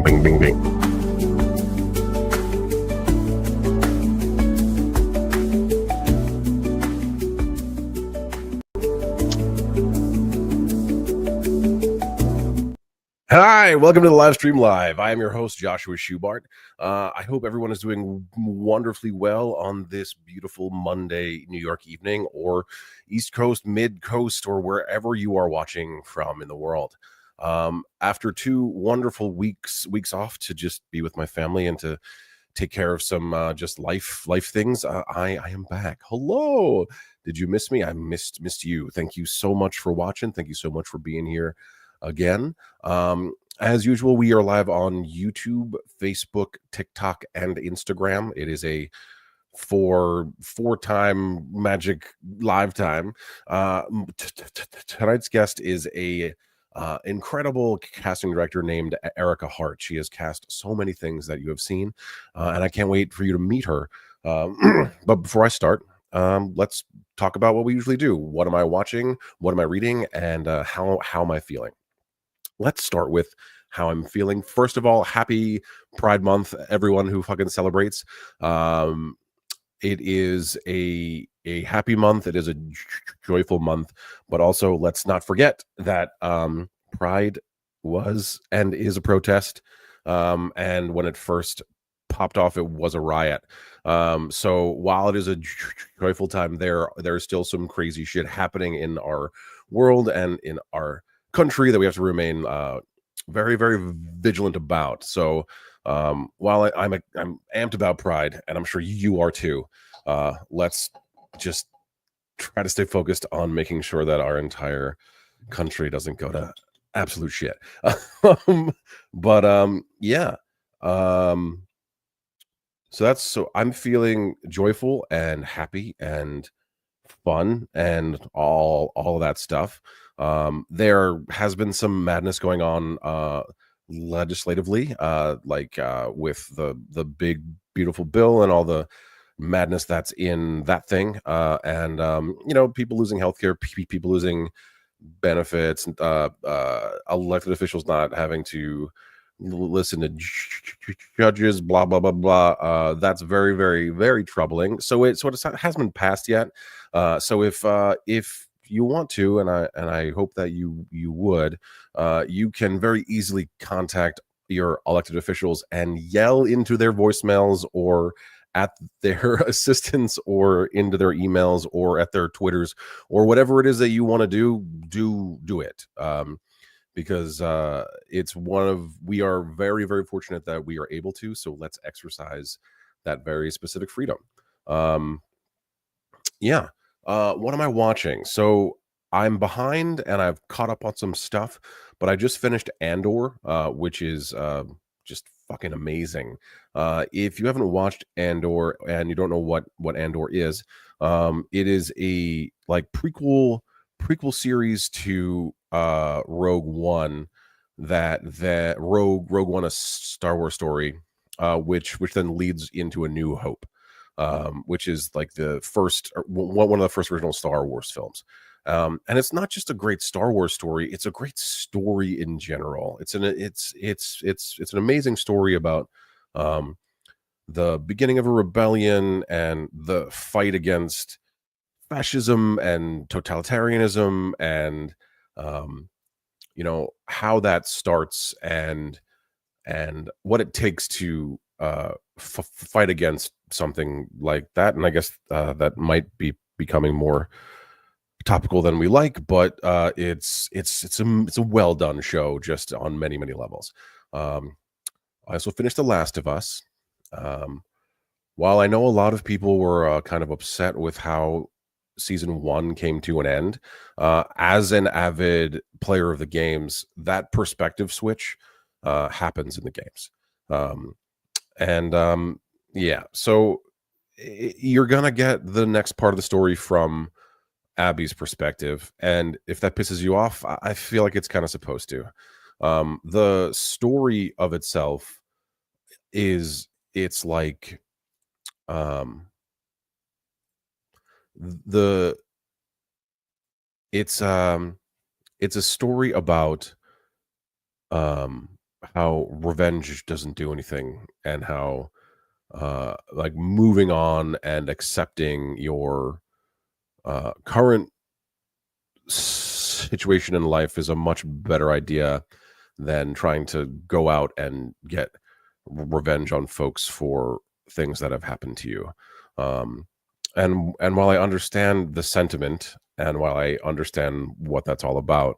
Bing, bing, bing. Hi, welcome to the live stream live. I am your host, Joshua Schubart. I hope everyone is doing wonderfully well on this beautiful Monday, New York evening, or East Coast, Mid Coast, or wherever you are watching from in the world. After 2 wonderful weeks off to just be with my family and to take care of some just life things, I am back. Hello. Did you miss me? I missed you. Thank you so much for watching. Thank you so much for being here again. As usual, we are live on YouTube, Facebook, TikTok, and Instagram. It is a four-time magic live time. Tonight's guest is a incredible casting director named Erica Hart. She has cast so many things that you have seen, and I can't wait for you to meet her. But before I start, let's talk about what we usually do. What am I watching? What am I reading? And how am I feeling? Let's start with how I'm feeling. First of all, happy Pride Month, everyone who fucking celebrates. It is a happy month. It is a joyful month, but also let's not forget that Pride was and is a protest. And when it first popped off, it was a riot. So while it is a joyful time, there's still some crazy shit happening in our world and in our country that we have to remain very, very vigilant about. So while I'm amped about Pride, and I'm sure you are too, let's just try to stay focused on making sure that our entire country doesn't go to absolute shit. Yeah. So I'm feeling joyful and happy and fun and all of that stuff. There has been some madness going on legislatively, with the big beautiful bill and all the madness that's in that thing, and people losing healthcare, people losing benefits, elected officials not having to listen to judges, blah blah blah blah. That's very, very, very troubling. So it hasn't been passed yet. So if you want to, and I hope that you would, you can very easily contact your elected officials and yell into their voicemails or at their assistants or into their emails or at their Twitters or whatever it is that you want to do it. Because we are very, very fortunate that we are able to, so let's exercise that very specific freedom. What am I watching? So I'm behind and I've caught up on some stuff, but I just finished Andor, which is just fucking amazing. If you haven't watched Andor and you don't know what Andor is, it is a like prequel series to Rogue One, that Rogue One, a Star Wars story, which then leads into A New Hope, which is like the first one of the first original Star Wars films. And it's not just a great Star Wars story; it's a great story in general. It's an amazing story about the beginning of a rebellion and the fight against fascism and totalitarianism, and how that starts and what it takes to fight against something like that. And I guess that might be becoming more topical than we like, but it's a well done show just on many levels. I also finished The Last of Us. While I know a lot of people were kind of upset with how season 1 came to an end, as an avid player of the games, that perspective switch happens in the games. So you're gonna get the next part of the story from Abby's perspective, and if that pisses you off, I feel like it's kind of supposed to. The story of itself it's like the it's a story about revenge doesn't do anything, and how like moving on and accepting your current situation in life is a much better idea than trying to go out and get revenge on folks for things that have happened to you. Um, and while I understand the sentiment, and while I understand what that's all about,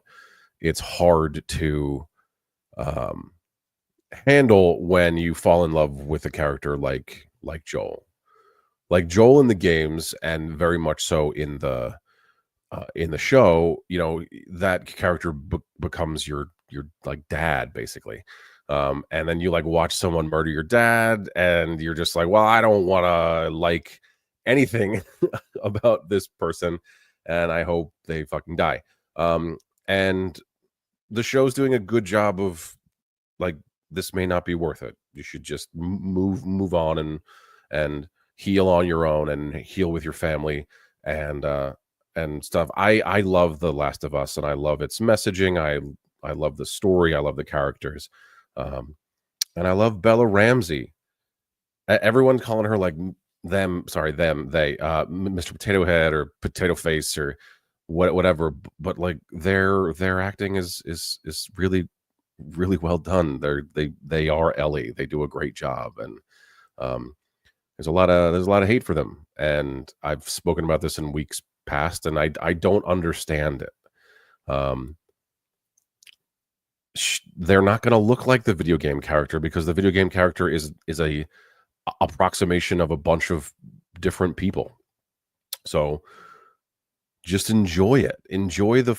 it's hard to um, handle when you fall in love with a character like Joel, like Joel in the games, and very much so in the show. You know, that character becomes your like dad, basically. And then you like watch someone murder your dad, and you're just like, well, I don't want to like anything about this person, and I hope they fucking die. And the show's doing a good job of like, this may not be worth it. You should just move on and heal on your own, and heal with your family, and stuff. I love The Last of Us, and I love its messaging. I love the story. I love the characters. Um, and I love Bella Ramsey. Everyone's calling her like they Mr. Potato Head or Potato Face or whatever, but like their acting is really well done. They are Ellie. They do a great job, and um, there's a lot of hate for them, and I've spoken about this in weeks past, and I don't understand it. Um, they're not going to look like the video game character, because the video game character is a approximation of a bunch of different people. So just enjoy it. Enjoy the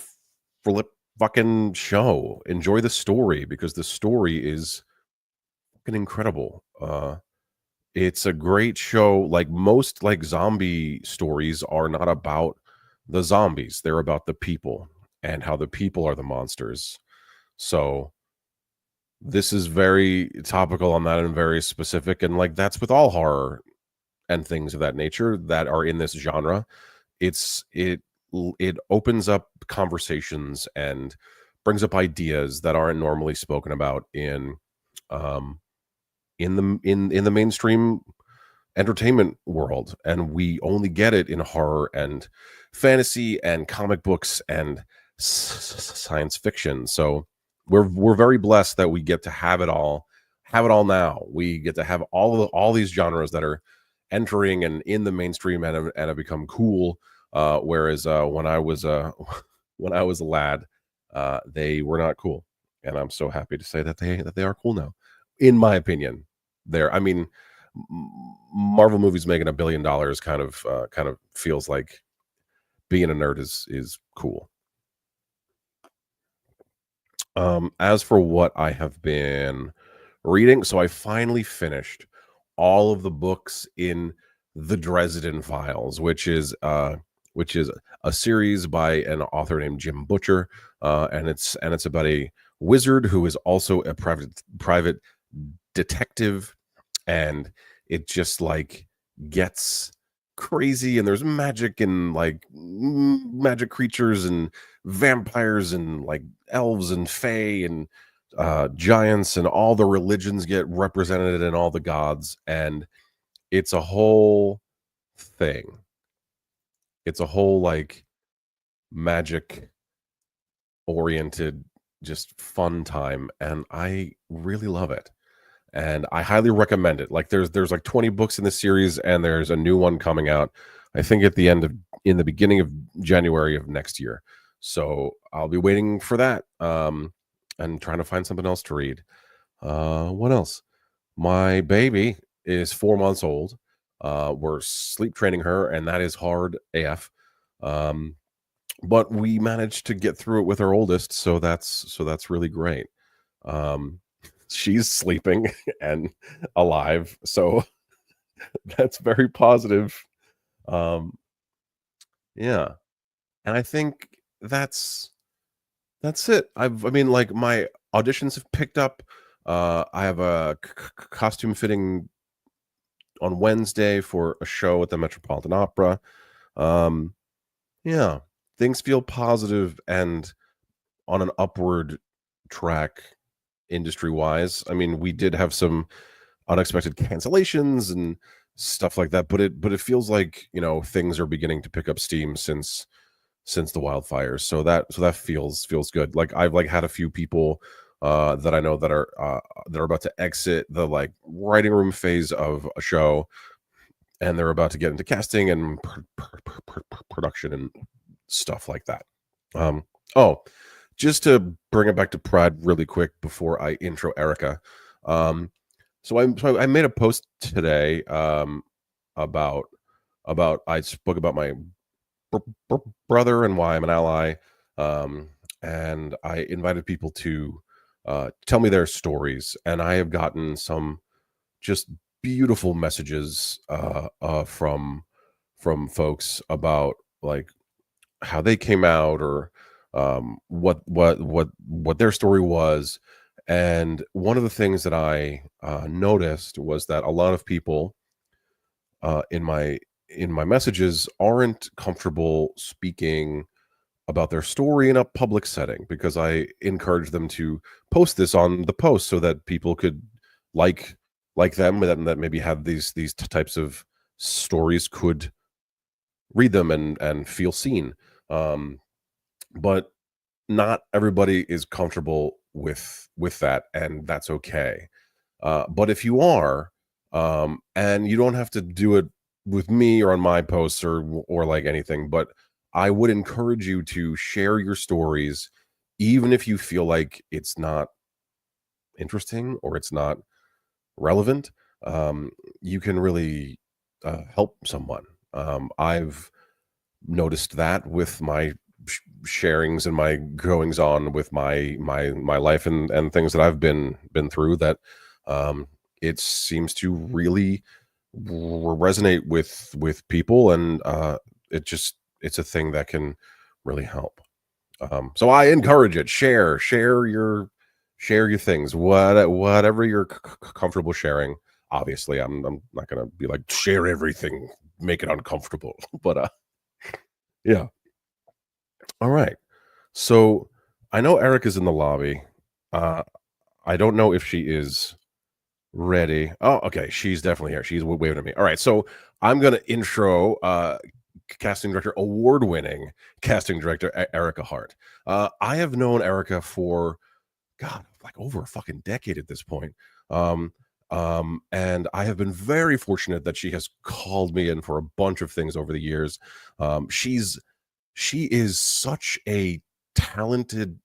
flip fucking show. Enjoy the story, because the story is fucking incredible. It's a great show. Like most like zombie stories are not about the zombies. They're about the people, and how the people are the monsters. So this is very topical on that, and very specific, and like that's with all horror and things of that nature that are in this genre. It's it opens up conversations and brings up ideas that aren't normally spoken about um in the mainstream entertainment world, and we only get it in horror and fantasy and comic books and science fiction. So we're very blessed that we get to have it all now. We get to have all these genres that are entering and in the mainstream, and have become cool. Whereas when I was when I was a lad, they were not cool, and I'm so happy to say that they are cool now, in my opinion. I mean, Marvel movies making $1 billion kind of feels like being a nerd is cool. As for what I have been reading, so I finally finished all of the books in the Dresden Files, which is a series by an author named Jim Butcher, and it's about a wizard who is also a private detective, and it just like gets crazy, and there's magic, and like magic creatures and vampires and like elves and fae and giants, and all the religions get represented, and all the gods, and it's a whole thing. It's a whole like magic oriented, just fun time, and I really love it, and I highly recommend it. Like there's like 20 books in the series, and there's a new one coming out, I think in the beginning of January of next year. So I'll be waiting for that, and trying to find something else to read. What else? My baby is 4 months old. We're sleep training her, and that is hard AF. Um, but we managed to get through it with our oldest, so that's really great. Um, she's sleeping and alive, so that's very positive. Um, yeah, and I think that's it. I mean, like my auditions have picked up. I have a costume fitting on Wednesday for a show at the Metropolitan Opera. Um, yeah, things feel positive and on an upward track industry wise. I mean, we did have some unexpected cancellations and stuff like that, but it feels like, you know, things are beginning to pick up steam since the wildfires. So that feels good. Like I've like had a few people that I know that are about to exit the like writing room phase of a show, and they're about to get into casting and production and stuff like that. Oh, just to bring it back to Pride really quick before I intro Erica. Um, so I made a post today about I spoke about my brother and why I'm an ally, um, and I invited people to tell me their stories, and I have gotten some just beautiful messages from folks about like how they came out, or what their story was. And one of the things that I noticed was that a lot of people in my messages aren't comfortable speaking about their story in a public setting, because I encourage them to post this on the post so that people could like them, and that maybe have these types of stories could read them and feel seen. Um, but not everybody is comfortable with that, and that's okay. But if you are, and you don't have to do it with me or on my posts or like anything, but I would encourage you to share your stories, even if you feel like it's not interesting or it's not relevant. You can really help someone. I've noticed that with my sharings and my goings on with my life and things that I've been through, that it seems to really resonate with people, and it's a thing that can really help. So I encourage it. Share your things, whatever you're comfortable sharing. Obviously, I'm not gonna be like share everything, make it uncomfortable, but yeah. All right. So I know Erica's in the lobby. Uh, I don't know if she is ready. Oh, okay. She's definitely here. She's waving at me. All right. So I'm going to intro casting director, award winning casting director Erica Hart. I have known Erica for, God, like over a fucking decade at this point. Um, and I have been very fortunate that she has called me in for a bunch of things over the years. She is such a talented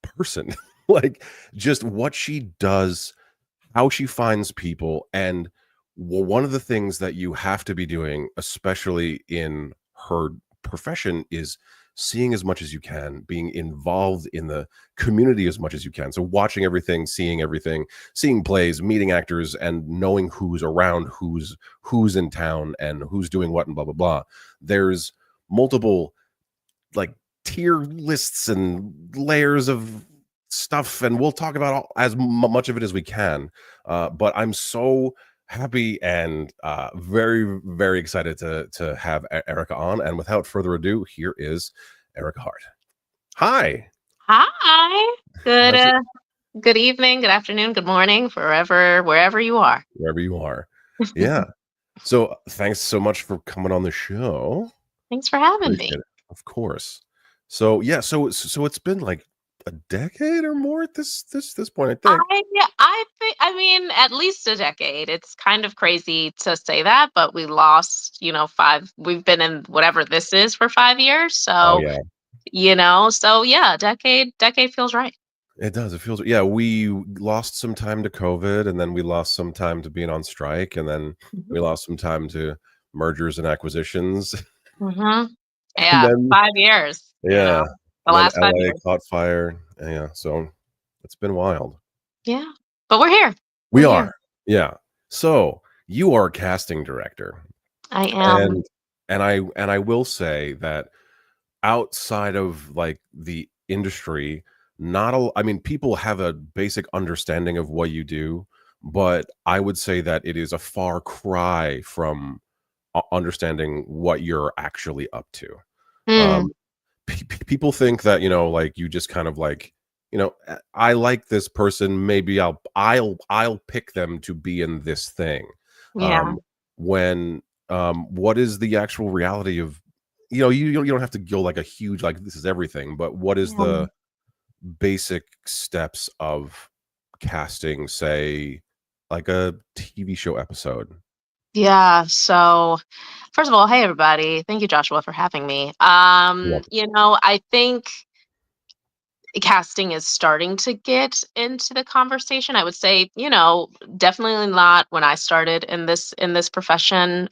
person. Like, just what she does, how she finds people. And one of the things that you have to be doing, especially in her profession, is seeing as much as you can, being involved in the community as much as you can. So watching everything, seeing plays, meeting actors, and knowing who's around, who's in town, and who's doing what, and blah blah blah. There's multiple like tier lists and layers of stuff, and we'll talk about as much of it as we can. But I'm so happy and very very excited to have Erica on. And without further ado, here is Erica Hart. Hi. Hi. Good How's it? good evening, good afternoon, good morning, wherever you are. Wherever you are. Yeah. So thanks so much for coming on the show. Thanks for having me. Appreciate it. Of course. So yeah, so it's been like a decade or more at this point, I think. I mean, at least a decade. It's kind of crazy to say that, but we lost, we've been in whatever this is for 5 years. Oh So, yeah. so yeah, decade feels right. It does. It feels, yeah, we lost some time to COVID, and then we lost some time to being on strike, and then Mhm. we lost some time to mergers and acquisitions. Mhm. And Yeah, then 5 years, yeah, the and then last five LA years. caught fire. Yeah, so it's been wild. Yeah. But we're here. We're We here. are. Yeah. So you are a casting director, I am. and and I will say that outside of like the industry, not a I mean, people have a basic understanding of what you do, but I would say that it is a far cry from understanding what you're actually up to. Mm. um People think that, you know, like you just kind of like I like this person. Maybe I'll pick them to be in this thing. Yeah. When what is the actual reality of, you don't have to go like a huge, like this is everything, but what is Yeah. the basic steps of casting, say, like a TV show episode? Yeah. So, first of all, hey everybody. Thank you, Joshua, for having me. Yeah. I think casting is starting to get into the conversation. I would say, definitely not when I started in this profession,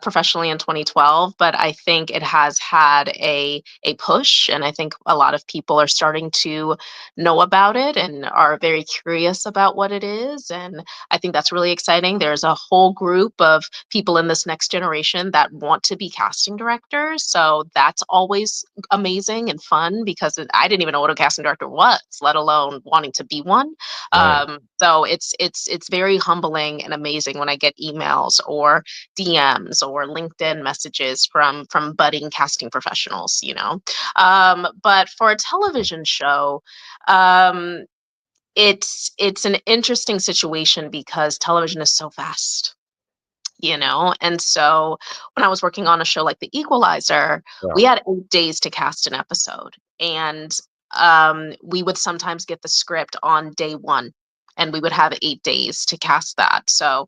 professionally in 2012. But I think it has had a push, and I think a lot of people are starting to know about it and are very curious about what it is. And I think that's really exciting. There's a whole group of people in this next generation that want to be casting directors, so that's always amazing and fun because I didn't even know what a casting director was, let alone wanting to be one. Right. So it's very humbling and amazing when I get emails or DMs or LinkedIn messages from budding casting professionals. But for a television show, um, it's an interesting situation because television is so fast. And so when I was working on a show like The Equalizer, Yeah. we had 8 days to cast an episode, and we would sometimes get the script on day one, and we would have 8 days to cast that. So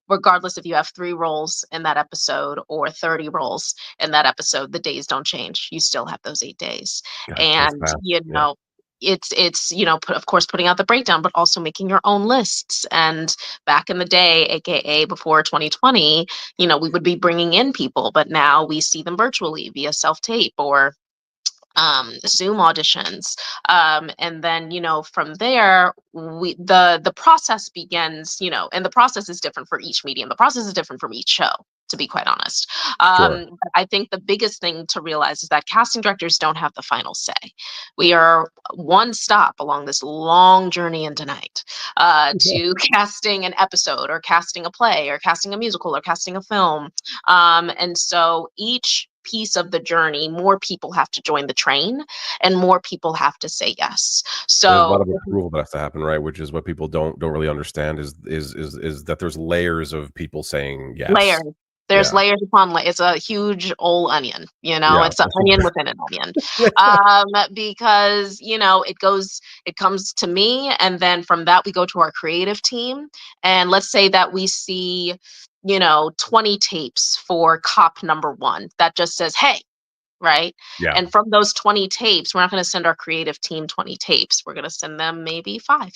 regardless if you have 3 roles in that episode or 30 roles in that episode, the days don't change. You still have those 8 days. Gosh, that's And fast. Yeah. it's of course putting out the breakdown, but also making your own lists. And back in the day, aka before 2020, we would be bringing in people, but now we see them virtually via self-tape or Zoom auditions. And then, from there, the process begins, and the process is different for each medium. The process is different from each show, to be quite honest. Sure. But I think the biggest thing to realize is that casting directors don't have the final say. We are one stop along this long journey into night, to casting an episode or casting a play or casting a musical or casting a film. And so each piece of the journey, more people have to join the train and more people have to say yes. There's a lot So of approval that has to happen, right? Which is what people don't really understand is that there's layers of people saying layers. yes. There's Yeah. layers upon layers. It's a huge old onion, Yeah. it's an onion within an onion. Because, it comes to me, and then from that we go to our creative team. And let's say that we see, 20 tapes for cop number one that just says, hey, right? Yeah. And from those 20 tapes, we're not going to send our creative team 20 tapes. We're going to send them maybe five.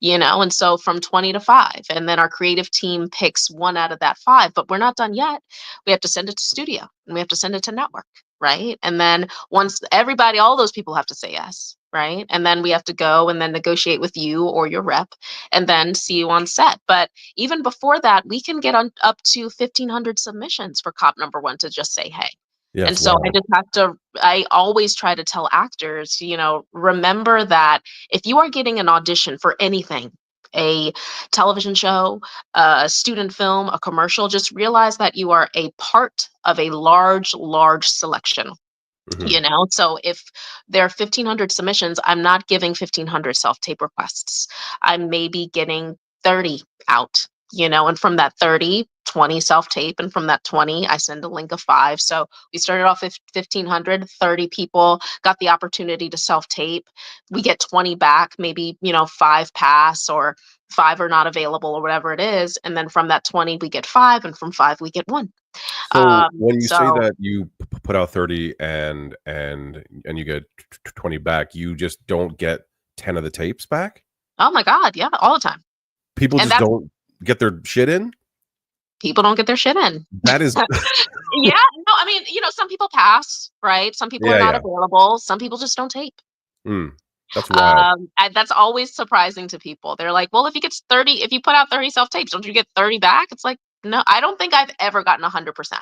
And so from 20 to 5, and then our creative team picks one out of that 5, but we're not done yet. We have to send it to studio, and we have to send it to network, right? And then once everybody, all those people have to say yes, right? And then we have to go and then negotiate with you or your rep and then see you on set. But even before that, we can get on up to 1,500 submissions for cop number one to just say hey. Yeah. And It's so wild. I always try to tell actors, remember that if you are getting an audition for anything, a television show, a student film, a commercial, just realize that you are a part of a large, large selection. Hmm. So if there are 1,500 submissions, I'm not giving 1,500 self-tape requests. I'm maybe getting 30 out, and from that 30, 20 self-tape, and from that 20, I send a link of 5. So we started off with 1,500, 30 people got the opportunity to self-tape. We get 20 back, maybe, 5 pass or 5 are not available or whatever it is. And then from that 20, we get 5, and from 5, we get 1. So when you say So, that you put out 30 and you get 20 back, you just don't get 10 of the tapes back? oh my God, yeah, all the time. People And just that's don't get their shit in? people don't get their shit in. That is Yeah, no, I mean, some people pass, right? Some people are yeah, not yeah. available. Some people just don't tape. Mm, that's wild. And that's always surprising to people. They're like, "Well, if you put out 30 self tapes, don't you get 30 back?" It's like, no, I don't think I've ever gotten 100%.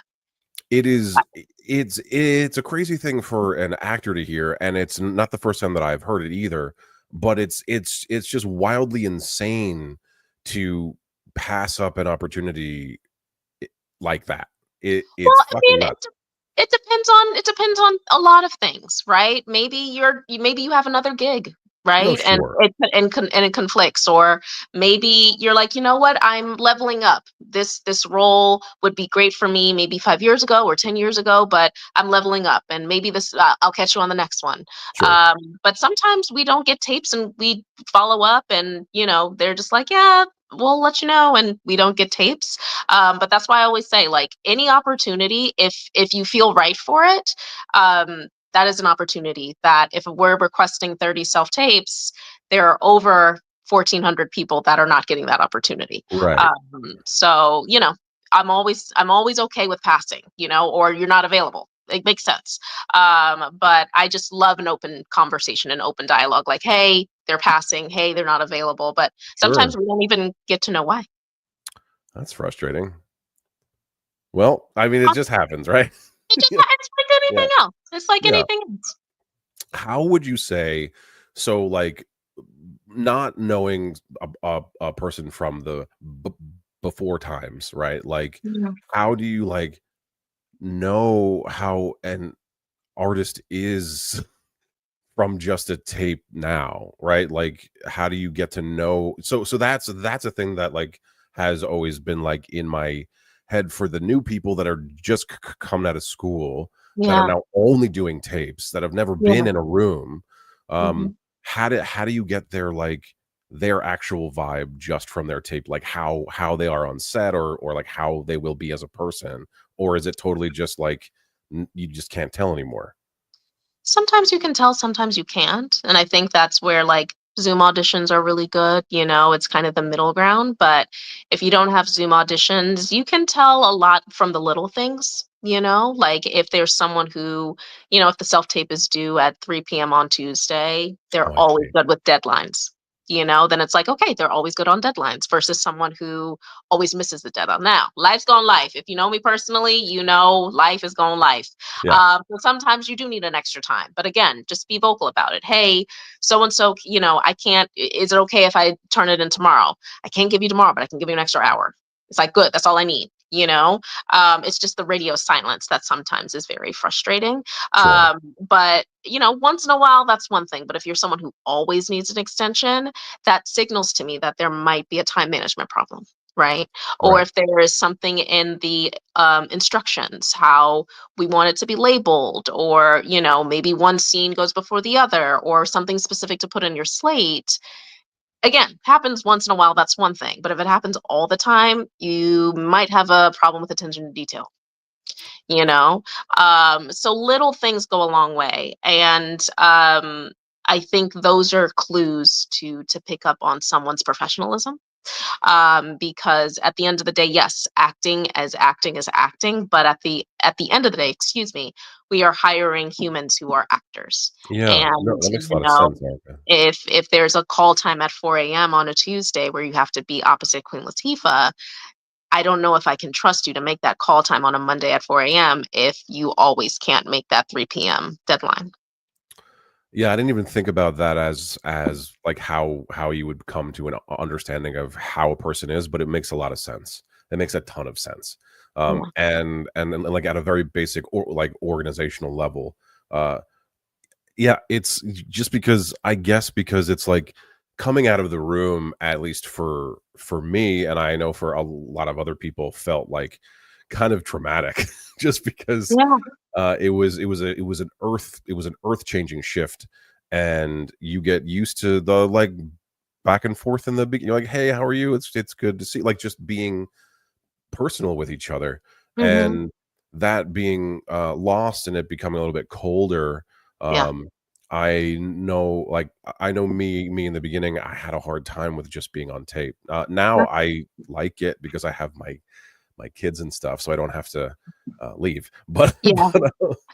It's a crazy thing for an actor to hear, and it's not the first time that I've heard it either, but it's just wildly insane to pass up an opportunity like that. It's Well, I fucking mean, nuts. It depends on a lot of things, right? Maybe you have another gig, No, right? And sure, it conflicts, or maybe you're like, you know what, I'm leveling up. This role would be great for me maybe 5 years ago or 10 years ago, but I'm leveling up, and maybe this I'll catch you on the next one. sure, But sometimes we don't get tapes, and we follow up, and they're just like, yeah, we'll let you know, and we don't get tapes. But that's why I always say, like, any opportunity, if you feel right for it, that is an opportunity that if we're requesting 30 self tapes, there are over 1,400 people that are not getting that opportunity. right, So I'm always okay with passing, or you're not available. It makes sense. But I just love an open conversation and open dialogue. Like, hey, they're passing. Hey, they're not available. But sure. sometimes we don't even get to know why. That's frustrating. Well, I mean, it just happens, right? Yeah, It's like yeah, anything else. It's like yeah. anything else. How would you say so, like, not knowing a person from the before times, right? Like, Yeah. how do you, like, know how an artist is from just a tape now, right? Like, how do you get to know so that's a thing that, like, has always been, like, in my head for the new people that are just coming out of school, that are Yeah. now only doing tapes, that have never been Yeah. in a room. Mhm. How do you get their, like, their actual vibe just from their tape? Like, how they are on set, or, like, how they will be as a person? Or is it totally just, like, you just can't tell anymore? Sometimes you can tell, sometimes you can't. And I think that's where, like, Zoom auditions are really good. It's kind of the middle ground. But if you don't have Zoom auditions, you can tell a lot from the little things. Like, if there's someone who, if the self tape is due at 3 p.m. on Tuesday, they're Oh, I always see. good with deadlines. Then it's like, okay, they're always good on deadlines versus someone who always misses the deadline. Now, life's going life. If you know me personally, life is going life. Yeah, But sometimes you do need an extra time. But again, just be vocal about it. Hey, so and so, I can't. Is it okay if I turn it in tomorrow? I can't give you tomorrow, but I can give you an extra hour. It's like, good. That's all I need. It's just the radio silence that sometimes is very frustrating. sure. But once in a while, that's one thing. But if you're someone who always needs an extension, that signals to me that there might be a time management problem, right? Or Right. if there is something in the instructions, how we want it to be labeled, or maybe one scene goes before the other, or something specific to put in your slate. Again, happens once in a while, that's one thing, but if it happens all the time, you might have a problem with attention to detail. you know so little things go a long way, and I think those are clues to pick up on someone's professionalism, because at the end of the day, yes, acting is acting, but at the end of the day, excuse me, we are hiring humans who are actors. Yeah. No, And that makes a lot of sense, Erica. if there's a call time at 4 a.m. on a Tuesday where you have to be opposite Queen Latifah, I don't know if I can trust you to make that call time on a Monday at 4 a.m. if you always can't make that 3 p.m. deadline. Yeah, I didn't even think about that as like how you would come to an understanding of how a person is, but it makes a lot of sense. It makes a ton of sense. Yeah. And like at a very basic or like organizational level, uh, yeah, it's just because I guess because it's like coming out of the room, at least for me, and I know for a lot of other people, felt like kind of traumatic, just because Yeah. it was an earth-changing shift, and you get used to the, like, back and forth in the beginning, like, "Hey, how are you? It's good to see," like, just being personal with each other, Hmm. and that being, lost and it becoming a little bit colder. Yeah. um, I know, like, I know me in the beginning, I had a hard time with just being on tape. Now I like it because I have my kids and stuff, so I don't have to, leave, but Yeah.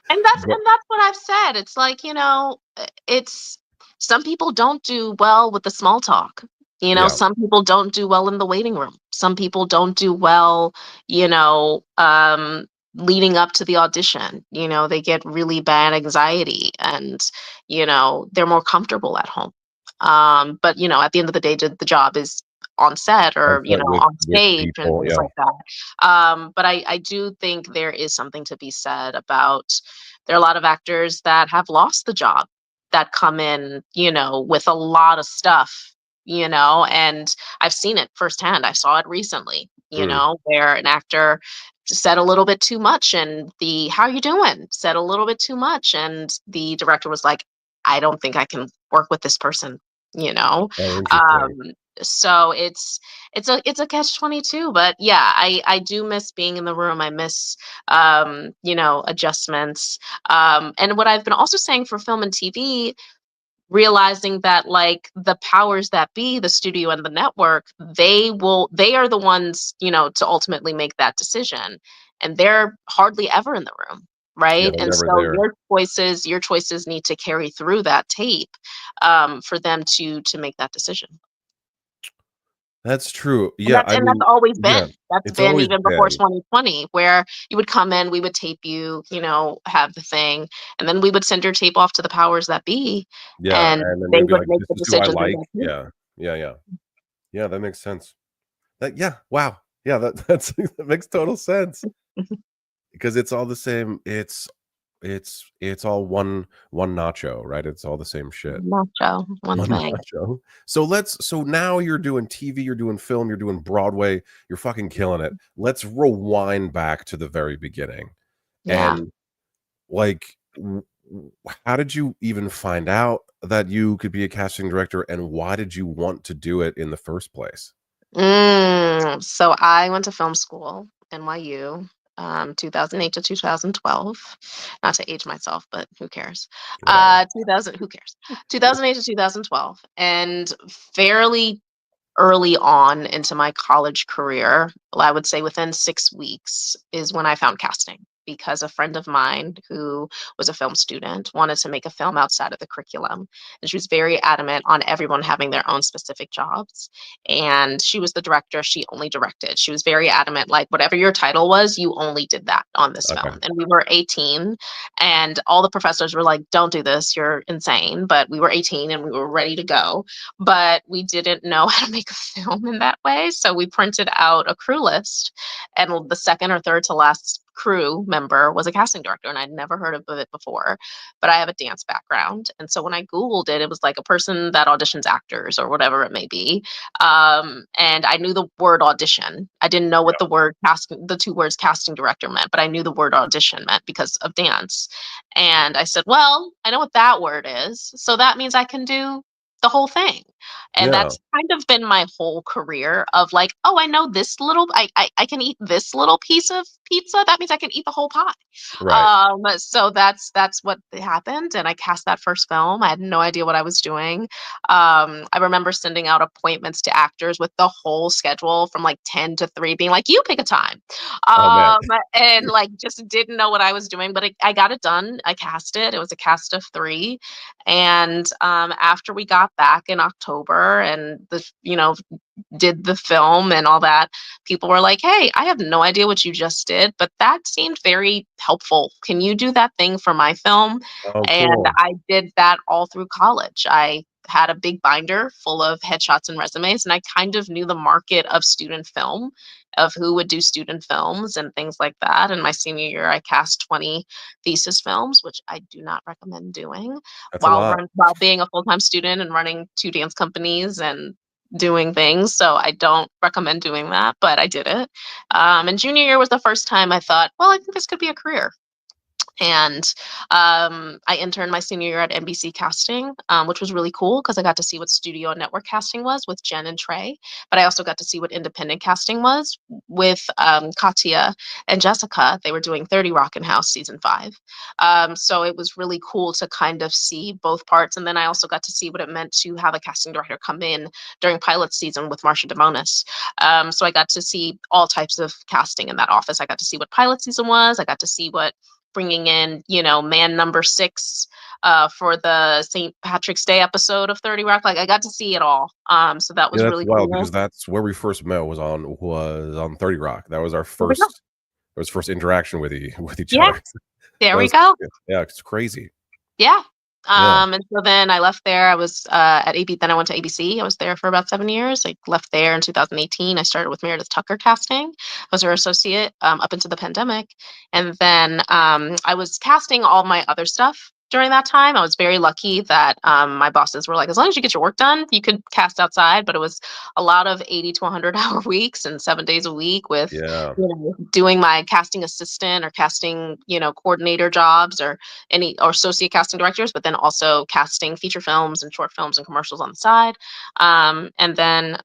And that's but and that's what I've said. It's like, it's some people don't do well with the small talk. yeah, Some people don't do well in the waiting room. Some people don't do well, you know, um, leading up to the audition. They get really bad anxiety, and, they're more comfortable at home. But at the end of the day, the job is on set On or, set on with stage and people, things yeah. like that. But I do think there is something to be said about there are a lot of actors that have lost the job that come in, with a lot of stuff, and I've seen it firsthand. I saw it recently, Mm. where an actor said a little bit too much and the how you doing said a little bit too much and the director was like, I don't think I can work with this person, you know. Oh, Um, interesting. so it's a catch 22, but yeah, I do miss being in the room. I miss adjustments. And what I've been also saying for film and TV, realizing that like the powers that be, the studio and the network, they are the ones, to ultimately make that decision. And they're hardly ever in the room. Yeah, Right. they're And never so there. your choices need to carry through that tape for them to make that decision. That's true. And Yeah, that's I and that's mean, always yeah, been. That's it's been always even before been. 2020, where you would come in, we would tape you, have the thing, and then we would send your tape off to the powers that be, Yeah, and and then they they'd be would like, make "This the is who I decision through like." that tape. Yeah. Yeah, yeah. Yeah, that makes sense. Yeah, wow. Yeah, that's that makes total sense because it's all the same. It's all one nacho, right? It's all the same shit. Nacho, one One thing. nacho. So now you're doing TV, you're doing film, you're doing Broadway, you're fucking killing it. Let's rewind back to the very beginning. Yeah. And like how did you even find out that you could be a casting director and why did you want to do it in the first place? So I went to film school, NYU, 2008 to 2012. Not to age myself, but who cares? Whatever. 2000, who cares? 2008 to 2012. And fairly early on into my college career, well, I would say within 6 weeks, is when I found casting because a friend of mine who was a film student wanted to make a film outside of the curriculum. And she was very adamant on everyone having their own specific jobs. And she was the director, she only directed. She was very adamant, like, whatever your title was, you only did that on this Okay. film. And we were 18, and all the professors were like, don't do this, you're insane. But we were 18 and we were ready to go, but we didn't know how to make a film in that way. So we printed out a crew list, and the second or third to last crew member was a casting director, and I'd never heard of it before. But I have a dance background, and so when I Googled it, it was like a person that auditions actors or whatever it may be. And I knew the word audition. I didn't know what the two words casting director meant, but I knew the word audition meant because of dance. And I said, well, I know what that word is, so that means I can do the whole thing. And Yeah. that's kind of been my whole career of like, oh, I know this little I can eat this little piece of pizza. That means I can eat the whole pie. Right. So that's what happened. And I cast that first film. I had no idea what I was doing. I remember sending out appointments to actors with the whole schedule from like 10 to 3, being like, you pick a time. Oh man. And like just didn't know what I was doing, but I got it done. I cast it. It was a cast of 3. And after we got back in October and did the film and all that, people were like, hey, I have no idea what you just did, but that seemed very helpful. Can you do that thing for my film? Oh, And cool. I did that all through college. I had a big binder full of headshots and resumes, and I kind of knew the market of student film, of who would do student films and things like that. And my senior year, I cast 20 thesis films, which I do not recommend doing That's a while lot. while being a full-time student and running 2 dance companies and doing things. So I don't recommend doing that, but I did it. And junior year was the first time I thought, well, I think this could be a career. And I interned my senior year at NBC Casting, which was really cool because I got to see what studio and network casting was with Jen and Trey. But I also got to see what independent casting was with Katya and Jessica. They were doing 30 Rock and House season 5. So it was really cool to kind of see both parts. And then I also got to see what it meant to have a casting director come in during pilot season with Marsha Demonis. So I got to see all types of casting in that office. I got to see what pilot season was. I got to see what bringing in, man number 6 for the St. Patrick's Day episode of 30 Rock. Like I got to see it all. So that Yeah, was that's really wild cool. because that's where we first met was on 30 Rock. That was our There we go. first interaction with with each Yeah, other. there That we was go. yeah, it's crazy. Yeah. Yeah. And so then I left there. I was at AB. Then I went to ABC. I was there for about 7 years. I left there in 2018. I started with Meredith Tucker Casting. I was her associate up into the pandemic, and then I was casting all my other stuff during that time. I was very lucky that my bosses were like, as long as you get your work done, you could cast outside. But it was a lot of 80 to 100-hour weeks and 7 days a week with Yeah. doing my casting assistant or casting coordinator jobs or associate casting directors, but then also casting feature films and short films and commercials on the side. And then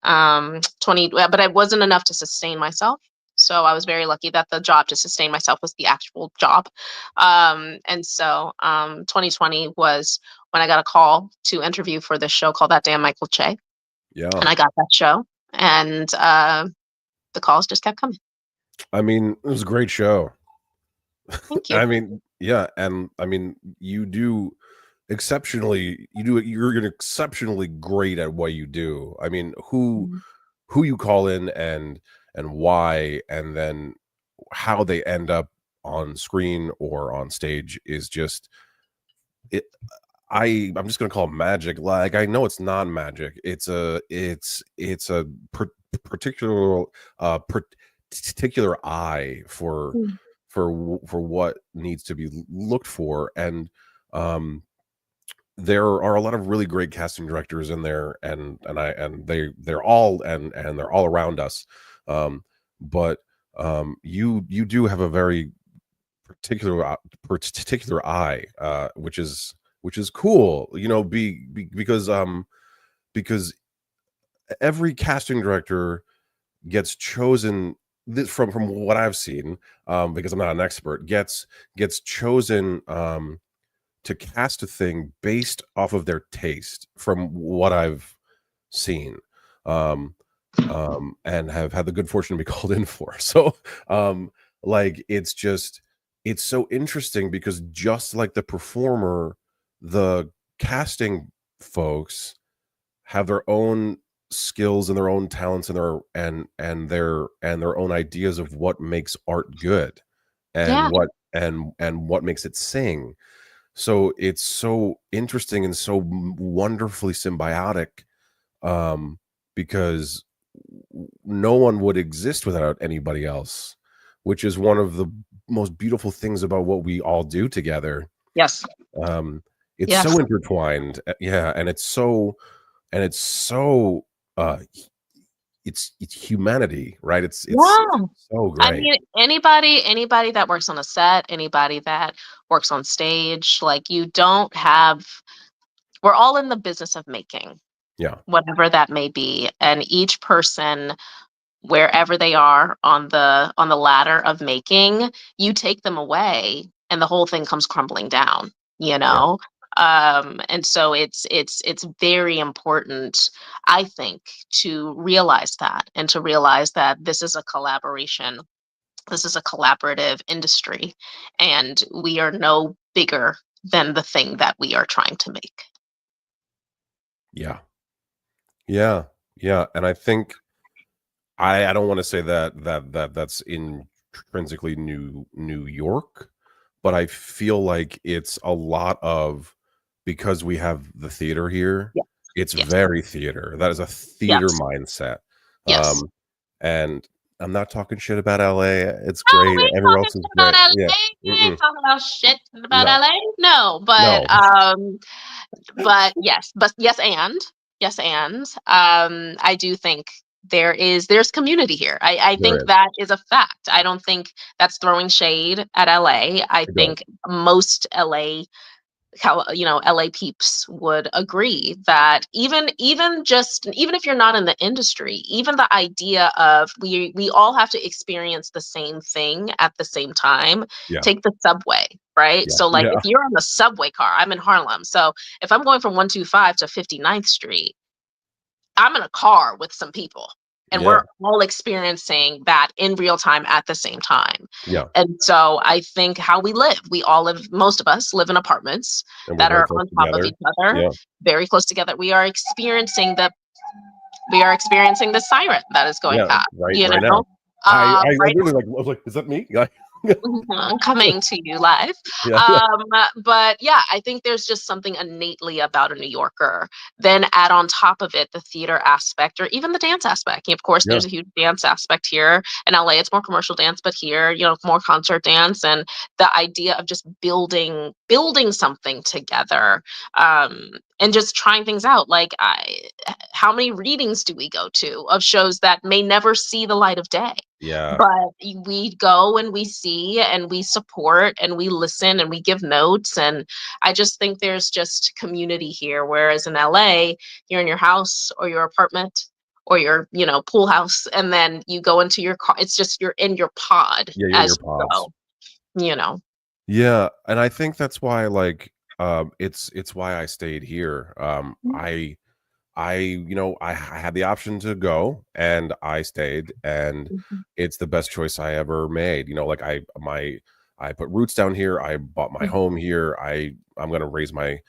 20, but it wasn't enough to sustain myself. So I was very lucky that the job to sustain myself was the actual job. And so 2020 was when I got a call to interview for this show called That Damn Michael Che. Yeah. And I got that show. And the calls just kept coming. I mean, it was a great show. Thank you. I mean, yeah, and I mean, you're exceptionally great at what you do. I mean, Mhm. who you call in and why, and then how they end up on screen or on stage is just it. I'm just gonna call it magic. Like, I know it's not magic. It's a particular particular eye Mm. for what needs to be looked for. And um there are a lot of really great casting directors in there, and they're all and they're all around us. But you do have a very particular eye, which is cool, because every casting director gets chosen, from what I've seen, because I'm not an expert, gets chosen to cast a thing based off of their taste, from what I've seen, um, and have had the good fortune to be called in for. So, like, it's so interesting because, just like the performer, the casting folks have their own skills and their own talents and their own ideas of what makes art good, Yeah. and what makes it sing. So it's so interesting and so wonderfully symbiotic, because no one would exist without anybody else, which is one of the most beautiful things about what we all do together. Yes. Um, it's Yes. so intertwined, yeah, and it's so uh it's humanity, right? It's Yeah. so I great. mean, anybody that works on a set, anybody that works on stage, like we're all in the business of making, Yeah, whatever that may be. And each person, wherever they are on the ladder of making, you take them away and the whole thing comes crumbling down, you yeah, know? And so it's very important, I think, to realize that and to realize that this is a collaboration. This is a collaborative industry, and we are no bigger than the thing that we are trying to make. yeah, yeah, yeah. And I think, I don't want to say that's intrinsically New York, but I feel like it's a lot of, because we have the theater here, Yes. it's Yes. very theater. That is a theater Yes. mindset. Yes. And I'm not talking shit about LA. It's Oh, great. we ain't Everyone talking else is shit about great. Yeah. LA. We ain't Mm-mm. talking about shit about No. LA. No, No. but yes, and I do think there's community here. I There think is. that is a fact. I don't think that's throwing shade at LA. I I don't. think most LA peeps would agree that even if you're not in the industry, even the idea of we all have to experience the same thing at the same time. Yeah. Take the subway, right? Yeah. So like Yeah. if you're on the subway car, I'm in Harlem. So if I'm going from 125 to 59th Street, I'm in a car with some people and Yeah. we're all experiencing that in real time at the same time. Yeah. And so I think how we live, we all live, most of us live in apartments And we're that very are close on top of together. each other, Yeah. very close together. We are experiencing the siren that is going Yeah. past, Right now. I right? literally, like, was like, is that me? Yeah. coming to you live. Yeah, Um, but yeah, I think there's just something innately about a New Yorker. Then add on top of it the theater aspect or even the dance aspect. Of course, yeah, there's a huge dance aspect here. In LA, it's more commercial dance, but here, more concert dance and the idea of just building something together. And just trying things out. Like how many readings do we go to of shows that may never see the light of day? yeah, But we go and we see and we support and we listen and we give notes. And I just think there's just community here. Whereas in LA, you're in your house or your apartment or your, pool house, and then you go into your car. It's just you're in your pod yeah. You're in your as you pods. go, you know. Yeah, and I think that's why, like, it's why I stayed here. I had the option to go, and I stayed, and Mhm. it's the best choice I ever made. Like I put roots down here. I bought my home here. I'm gonna raise my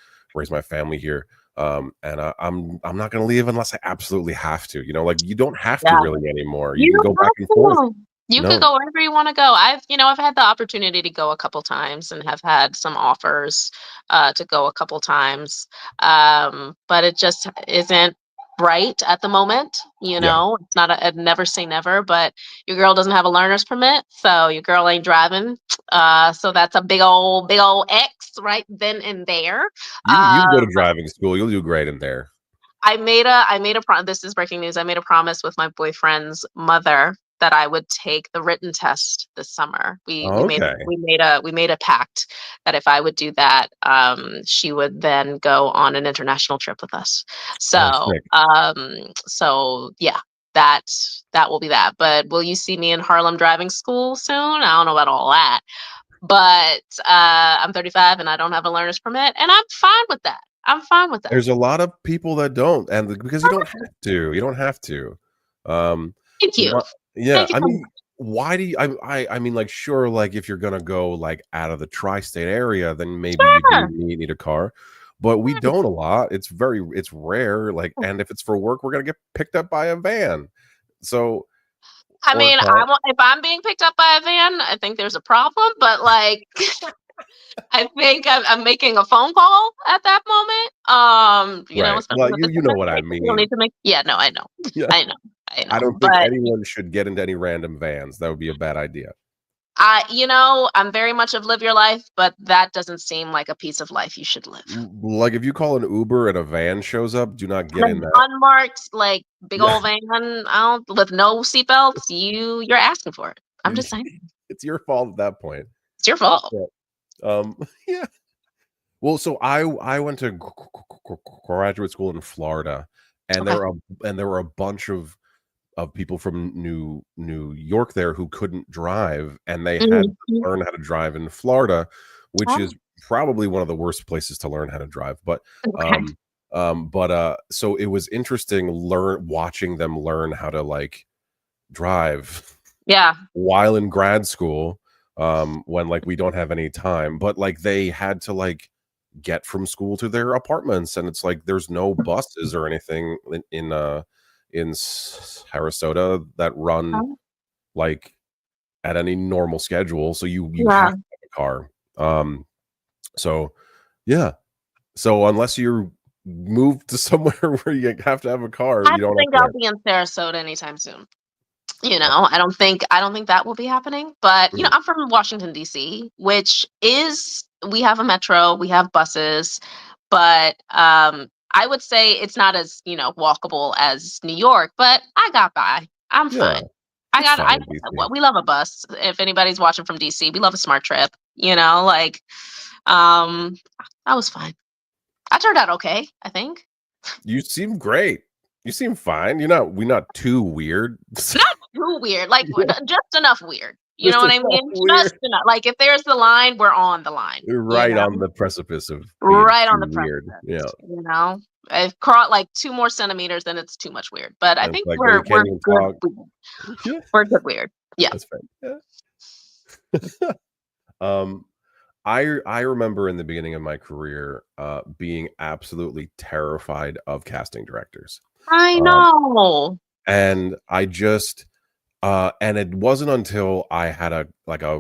family here. And I'm not gonna leave unless I absolutely have to. Like you don't have to Yeah. really anymore. You You can go don't back and forth. have to. You could No, go wherever you wanna go. I've had the opportunity to go a couple times and have had some offers, to go a couple times, but it just isn't right at the moment, yeah, It's not a never say never, but your girl doesn't have a learner's permit, so your girl ain't driving, so that's a big old X right then and there. you can go to Um driving school. You'll do great in there. this is breaking news. I made a promise with my boyfriend's mother that I would take the written test this summer. We made Okay. we made a pact that if I would do that, she would then go on an international trip with us. Oh, So, sick. yeah, that that will be that. But will you see me in Harlem driving school soon? I don't know about all that. But I'm 35 and I don't have a learner's permit, and I'm fine with that. I'm fine with that. There's a lot of people that don't, and because you don't have to. You don't have to. Um, Thank you. what? Yeah, Thank you I so much. mean, why do you? I mean, like, sure, like if you're gonna go like out of the tri-state area, then maybe you do Sure. need a car. But we don't a lot. It's rare. Like, and if it's for work, we're gonna get picked up by a van. So I or a mean, car. if I'm being picked up by a van, I think there's a problem, but, like, I think I'm making a phone call at that moment, Right. especially Well, with you this you know what I information, people mean. need to make. Yeah, no, I know. Yeah. I know, I I know, don't think but anyone should get into any random vans. That would be a bad idea. I'm very much of live your life, but that doesn't seem like a piece of life you should live. Like if you call an Uber and a van shows up, do not get And in an that. unmarked, like, big Yeah. old van, I don't with no seatbelts, you're asking for it. I'm just saying. It's your fault at that point. It's your fault. Yeah. Yeah. Well, so I went to graduate school in Florida, and Okay. there were a bunch of people from New York there who couldn't drive, and they had to Mhm. learn how to drive in Florida, which Oh, is probably one of the worst places to learn how to drive. But okay. um so it was interesting watching them learn how to like drive Yeah. while in grad school, when like we don't have any time, but like they had to like get from school to their apartments, and it's like there's no buses or anything in Sarasota that run Oh, like at any normal schedule, so you have yeah. to have a car. So yeah, so unless you move to somewhere where you have to have a car, I you don't don't have think to I'll rent. be in Sarasota anytime soon. I don't think that will be happening, but, Mhm. I'm from Washington, DC, which is we have a metro, we have buses, but, I would say it's not as, walkable as New York, but I got by. I'm Yeah, fine. I it's got fine I in DC. well, we love a bus. If anybody's watching from DC, we love a smart trip, like, I was fine. I turned out okay, I think. You seem great. You seem fine. We're not too weird. Not too weird, like, Yeah, just enough weird, you know just what I enough mean? Just weird. enough, like, if there's the line, we're on the line, You're right on the precipice of being right on too the weird. Yeah. precipice, I've caught, like, 2 more centimeters, then it's too much weird, but I And it's think like, then we're we can't we're even good talk. weird. Yeah, We're good weird. Yeah. that's fine. Yeah. Um, I remember in the beginning of my career, being absolutely terrified of casting directors. I Um, know. and I just And it wasn't until I had a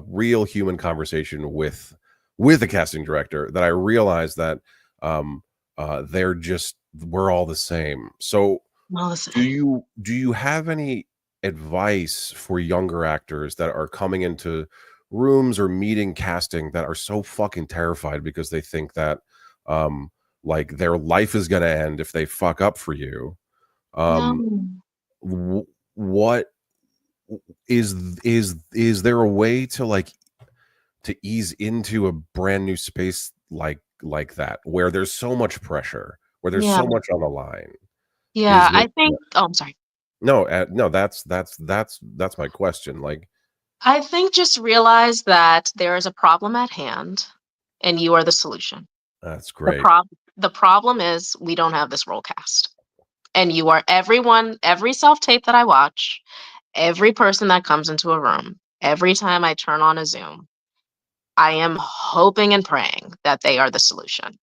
real human conversation with a casting director that I realized that um we're all the same. So All the same. do you have any advice for younger actors that are coming into rooms or meeting casting that are so fucking terrified because they think that um like their life is going to end if they fuck up for you? No. um what is there a way to to ease into a brand new space like that where there's so much pressure, where there's Yeah. so much on the line? Yeah. Is there I think. Oh, I'm sorry. no no that's my question, like. I think just realize that there is a problem at hand, and you are the solution. That's The great. prob the problem is we don't have this role cast. And you are everyone, every self-tape that I watch, every person that comes into a room, every time I turn on a Zoom, I am hoping and praying that they are the solution.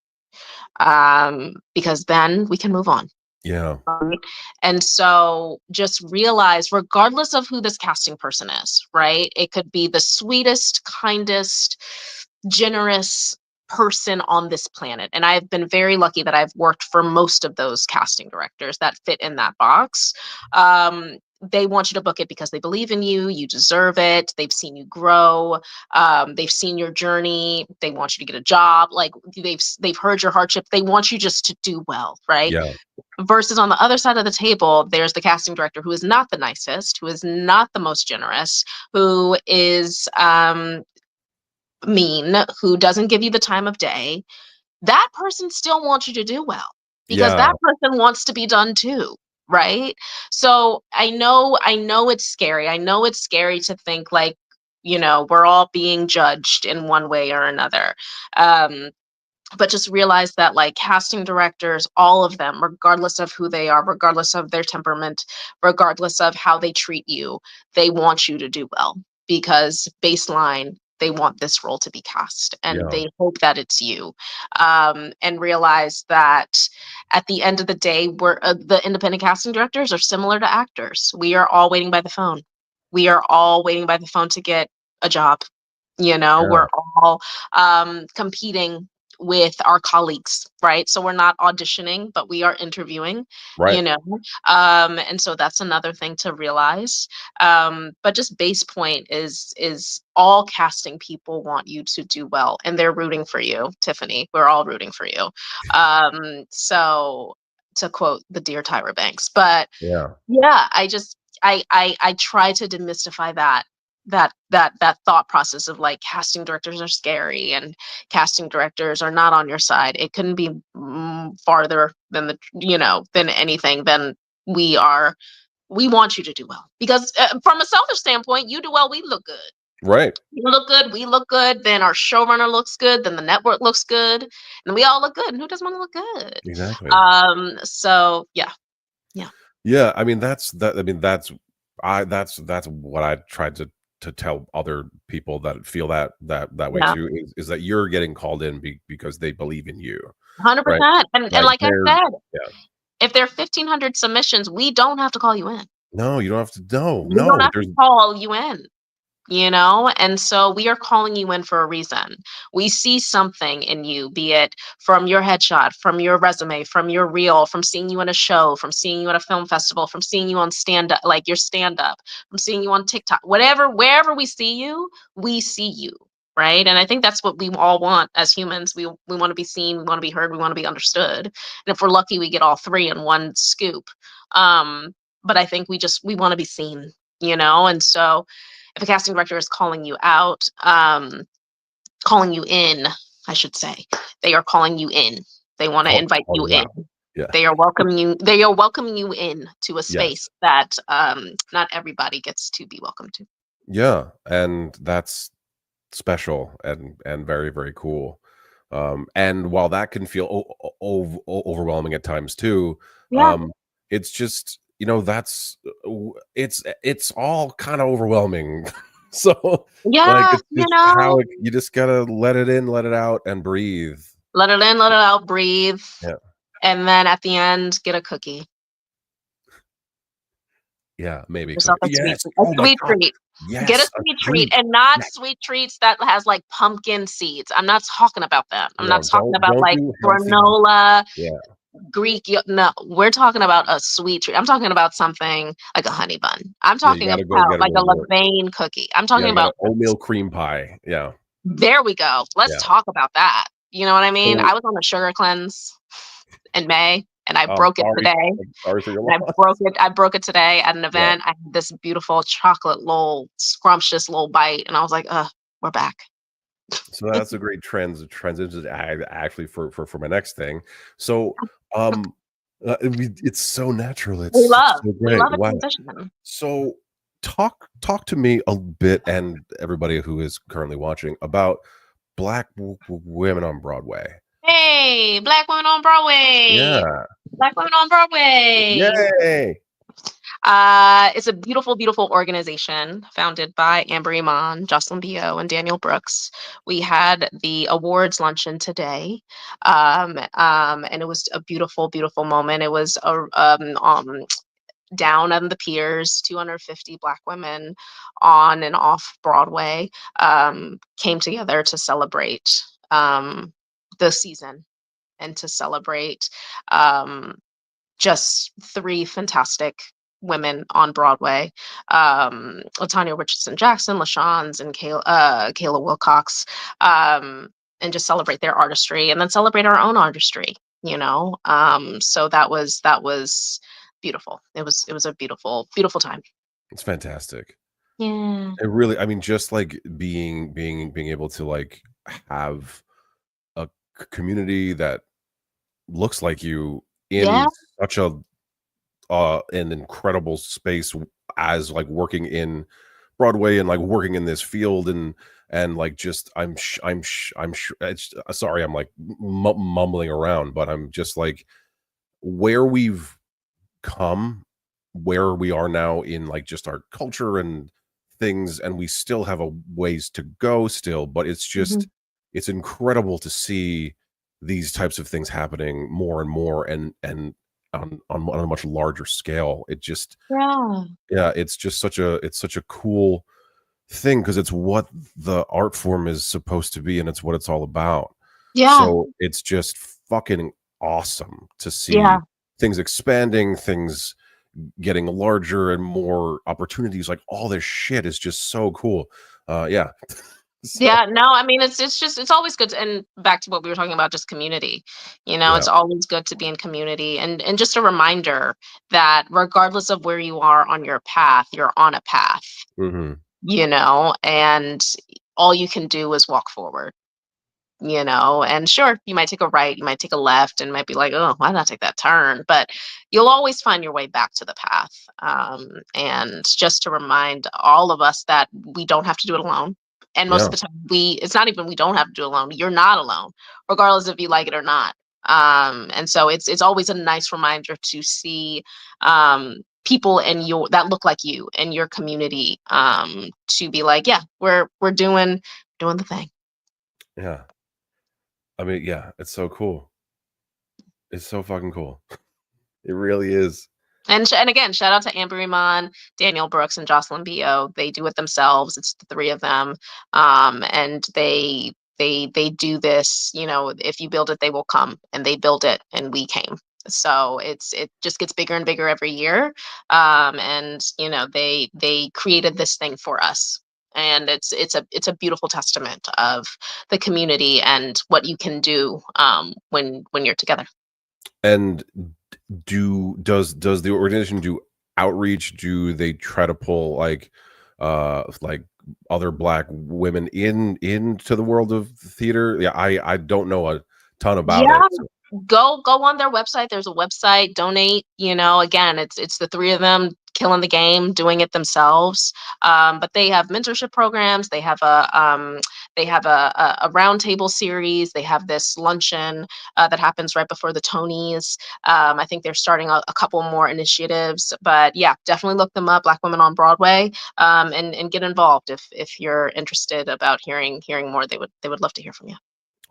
Because then we can move on. Yeah, Right? And so just realize, regardless of who this casting person is, right? It could be the sweetest, kindest, generous person on this planet. And I've been very lucky that I've worked for most of those casting directors that fit in that box. They want you to book it because they believe in you. You deserve it. They've seen you grow. They've seen your journey. They want you to get a job. Like they've heard your hardship. They want you just to do well, right? yeah, Versus on the other side of the table, there's the casting director who is not the nicest, who is not the most generous, who is mean, who doesn't give you the time of day. That person still wants you to do well because yeah, that person wants to be done too, right? So I know it's scary. I know it's scary to think like, we're all being judged in one way or another. Um, but just realize that like casting directors, all of them, regardless of who they are, regardless of their temperament, regardless of how they treat you, they want you to do well because baseline, they want this role to be cast and yeah, they hope that it's you. And realize that at the end of the day, the independent casting directors are similar to actors. We are all waiting by the phone. We are all waiting by the phone to get a job. yeah, We're all competing with our colleagues, right? So we're not auditioning, but we are interviewing, right, you know. And so that's another thing to realize. But just base point is all casting people want you to do well, and they're rooting for you, Tiffany. We're all rooting for you. So to quote the dear Tyra Banks, but yeah, yeah, I try to demystify that thought process of like casting directors are scary and casting directors are not on your side. It couldn't be farther than than anything than we are. We want you to do well because from a selfish standpoint, you do well, we look good. right, You look good, we look good, then our showrunner looks good, then the network looks good, and we all look good. And who doesn't want to look good? exactly. So yeah, yeah, Yeah, I mean that's what I tried to tell other people that feel that way yeah. too, is that you're getting called in because they believe in you, right? 100%. And Like like I they're said, yeah. if there are 1,500 submissions, we don't have to call you in. No, you don't have to. No, We don't no. have to There's call you in. And so we are calling you in for a reason. We see something in you, be it from your headshot, from your resume, from your reel, from seeing you in a show, from seeing you at a film festival, from seeing you on stand up, like your stand up, from seeing you on TikTok, whatever, wherever we see you, we see you. Right. And I think that's what we all want as humans. We want to be seen, we want to be heard, we want to be understood. And if we're lucky, we get all three in one scoop. But I think we want to be seen. And so if a casting director is calling you out, calling you in, I should say, they are calling you in. They want to invite calling you you in. out. Yeah. They are welcoming you. They are welcoming you in to a space Yes. that not everybody gets to be welcome to. Yeah, and that's special and very, very cool. And while that can feel overwhelming at times too, Yeah, um, it's just, that's it's all kind of overwhelming. So, like, yeah, it's just you just gotta let it in, let it out, and breathe. let it in, let it out, breathe, Yeah. and then at the end, get a cookie. Yeah, maybe Yourself cookie. a sweet Yes. treat. A Oh my sweet god. treat. Get a Yes, a sweet treat treat. and not Yeah. sweet treats that has, like, pumpkin seeds. I'm not talking about them. I'm not No, talking about, don't like, do healthy. granola, Yeah. Greek yo no, we're talking about a sweet treat. I'm talking about something like a honey bun. I'm Yeah, you talking gotta go about, gotta like, go a more. Levain cookie. I'm Yeah, talking I got about an oatmeal cream pie. Yeah. there we go. Let's Yeah. talk about that. You know what I mean? So, I was on a sugar cleanse in May, and I I'm broke it sorry. today. I'm sorry for your And loss. I broke it today at an Yeah. event. I had this beautiful chocolate little scrumptious little bite, and I was like, "Ugh, we're back." So that's a great transition actually for my next thing. So, um, it's so natural. It's so We great. love a Wow. transition. So talk to me a bit and everybody who is currently watching about black women on Broadway. Hey, Black women on Broadway. Yeah. Black women on Broadway. Yay. It's a beautiful, beautiful organization founded by Amber Iman, Jocelyn Bio, and Daniel Brooks. We had the awards luncheon today, and it was a beautiful, beautiful moment. It was down on the piers, 250 Black women on and off Broadway came together to celebrate the season and to celebrate um, just three fantastic women on Broadway, Latanya Richardson Jackson, LaShawns, and Kayla Wilcox, um, and just celebrate their artistry and then celebrate our own artistry, you know. So that was beautiful. It was a beautiful, beautiful time. It's fantastic. Yeah. It really, I mean, just like being able to like have a community that looks like you Yeah. in such a an incredible space as like working in Broadway and like working in this field and like just I'm sure it's sorry I'm like mumbling around, but I'm just like where we've come, where we are now in like just our culture and things, and we still have a ways to go still, but it's Mhm. just it's incredible to see these types of things happening more and more and on a much larger scale. It just Yeah. yeah, it's just such a cool thing because it's what the art form is supposed to be and it's what it's all about. Yeah. So it's just fucking awesome to Yeah. see things expanding, things getting larger and more opportunities. Like all this shit is just so cool. Yeah. So Yeah, no, I mean it's just it's always good to, and back to what we were talking about, just community. You know, yeah. it's always good to be in community and just a reminder that regardless of where you are on your path, you're on a path, Hmm. you know, and all you can do is walk forward, you know. And sure, you might take a right, you might take a left, and might be like, oh, why not take that turn? But you'll always find your way back to the path. And just to remind all of us that we don't have to do it alone. And most Yeah. of the time, it's not even we don't have to do it alone. You're not alone, regardless if you like it or not. And so it's always a nice reminder to see people in your that look like you in your community to be like, yeah, we're doing the thing. Yeah. I mean, yeah, it's so cool. It's so fucking cool. It really is. And again, shout out to Amber Iman, Daniel Brooks, and Jocelyn Bo. They do it themselves. It's the three of them, and they do this. You know, if you build it, they will come, and they built it, and we came. So it just gets bigger and bigger every year, and you know they created this thing for us, and it's a beautiful testament of the community and what you can do when you're together. And does the organization do outreach? Do they try to pull like other black women into the world of theater? Yeah, I don't know a ton about it. Yeah, So, go on their website. There's a website, donate, you know, again, it's the three of them killing the game, doing it themselves. But they have mentorship programs, they have a roundtable series, they have this luncheon that happens right before the Tonys. I think they're starting a couple more initiatives, but yeah, definitely look them up, Black Women on Broadway, and get involved if you're interested about hearing more. They would love to hear from you.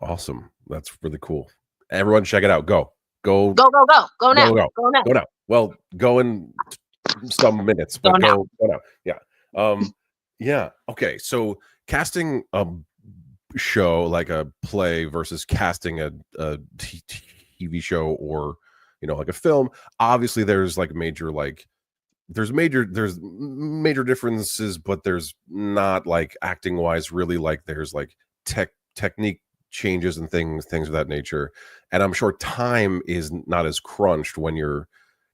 awesome. That's really cool. Everyone check it out. Go. Go Go, go, go, go now, go go go now. go now. Well, go and some minutes, Go but now. go now. Yeah. Yeah. Okay. So casting a show like a play versus casting a TV show or like a film. Obviously, there's major differences, but there's not like acting wise really like there's like technique changes and things of that nature. And I'm sure time is not as crunched when you're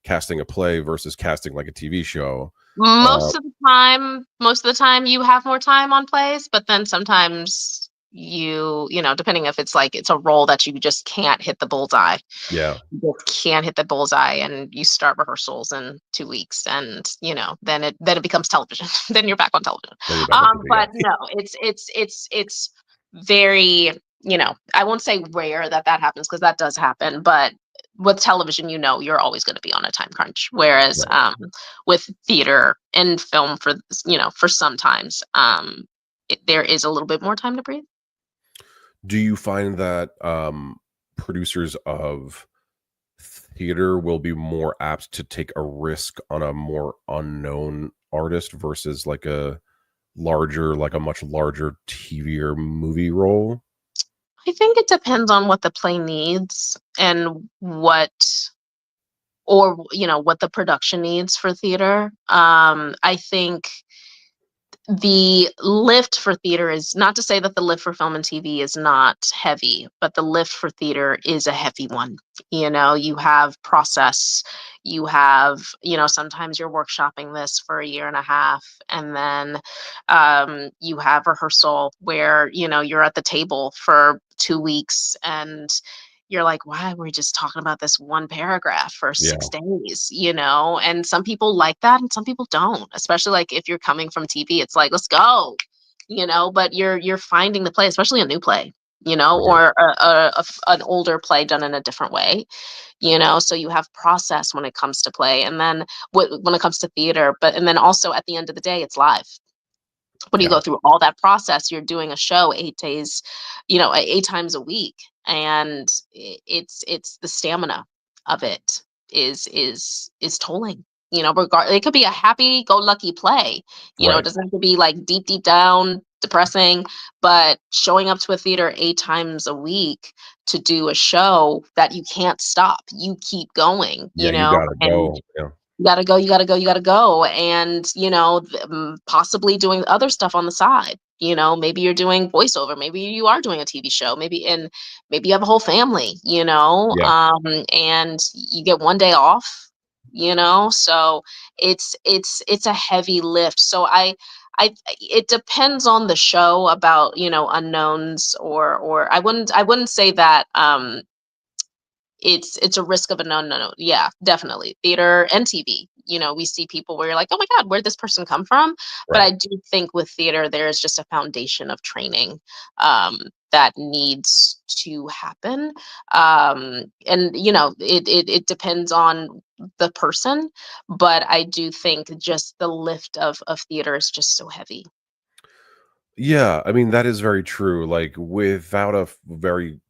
casting a play versus casting like a TV show. Uh, Most of the time you have more time on plays, but then sometimes depending if it's a role that you just can't hit the bullseye. yeah, You just can't hit the bullseye and you start rehearsals in 2 weeks and then it becomes television. Then you're back on television. then you're back on TV. But Yeah, no, it's very, I won't say rare that happens because that does happen, but with television, you're always going to be on a time crunch. Whereas right. with theater and film, for sometimes there is a little bit more time to breathe. Do you find that producers of theater will be more apt to take a risk on a more unknown artist versus like a much larger TV or movie role? I think it depends on what the play needs and what the production needs for theater. I think the lift for theater is not to say that the lift for film and TV is not heavy, but the lift for theater is a heavy one. You have process, sometimes you're workshopping this for a year and a half, and then you have rehearsal where, you're at the table for 2 weeks and you're like, why were we just talking about this one paragraph for Yeah, 6 days, And some people like that and some people don't, especially like if you're coming from TV, it's like, let's go, but you're finding the play, especially a new play, right. or an older play done in a different way, so you have process when it comes to play. And then when it comes to theater, and then also at the end of the day, it's live. When you Yeah, go through all that process, you're doing a show 8 days, 8 times a week, and it's the stamina of it is tolling. It could be a happy-go-lucky play. It right. doesn't have to be like deep down depressing, but showing up to a theater 8 times a week to do a show that you can't stop, you keep going, Yeah, you gotta and go. Yeah, you gotta go, you gotta go, you gotta go. And, possibly doing other stuff on the side. Maybe you're doing voiceover, maybe you are doing a TV show, maybe you have a whole family, yeah, and you get one day off, so it's a heavy lift. So it depends on the show about, unknowns, or I wouldn't say that it's a risk of a no. Yeah, definitely. Theater and TV. We see people where you're like, oh my God, where'd this person come from? But right. I do think with theater, there is just a foundation of training that needs to happen. And it depends on the person, but I do think just the lift of theater is just so heavy. Yeah, I mean, that is very true. Like, without a very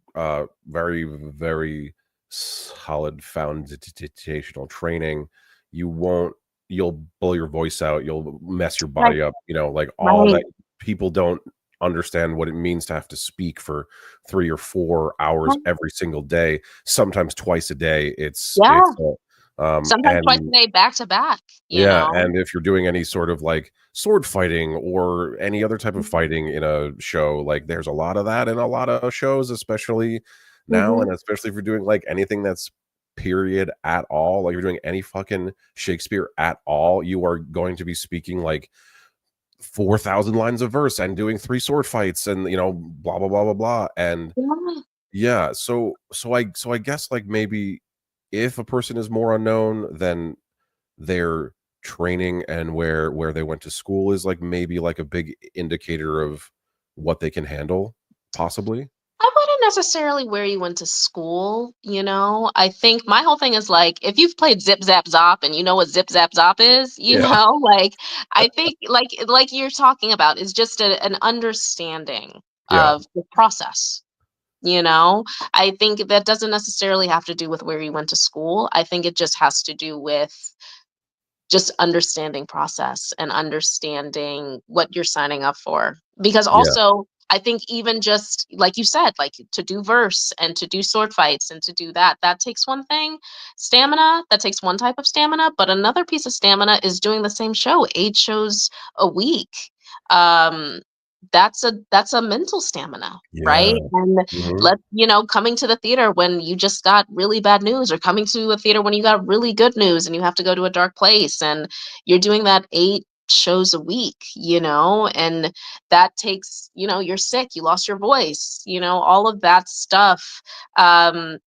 solid foundational training, you won't you'll blow your voice out, you'll mess your Right. body up, like all Right. that. People don't understand what it means to have to speak for 3 or 4 hours Right. every single day, sometimes twice a day. Yeah. Sometimes twice a And day, back to back. yeah, and if you're doing any sort of like sword fighting or any other type of fighting in a show, like there's a lot of that in a lot of shows, especially now, Mhm. and especially if you're doing like anything that's period at all, like you're doing any fucking Shakespeare at all, you are going to be speaking like 4,000 lines of verse and doing 3 sword fights and blah blah blah blah blah. And Yeah. yeah, so I guess like maybe if a person is more unknown, then their training and where they went to school is like maybe like a big indicator of what they can handle, possibly. I wouldn't necessarily where you went to school, I think my whole thing is like, if you've played Zip Zap Zop and you know what Zip Zap Zop is, Yeah, like I think like you're talking about is just an understanding yeah, of the process. You know, I think that doesn't necessarily have to do with where you went to school. I think it just has to do with just understanding process and understanding what you're signing up for. Because Yeah. also, I think even just like you said, like to do verse and to do sword fights and to do that, that takes one thing, stamina, that takes one type of stamina. But another piece of stamina is doing the same show, 8 shows a week. Um, that's a mental stamina, right? Yeah. And Mhm. let coming to the theater when you just got really bad news, or coming to a theater when you got really good news and you have to go to a dark place, and you're doing that 8 shows a week, and that takes, you're sick, you lost your voice, all of that stuff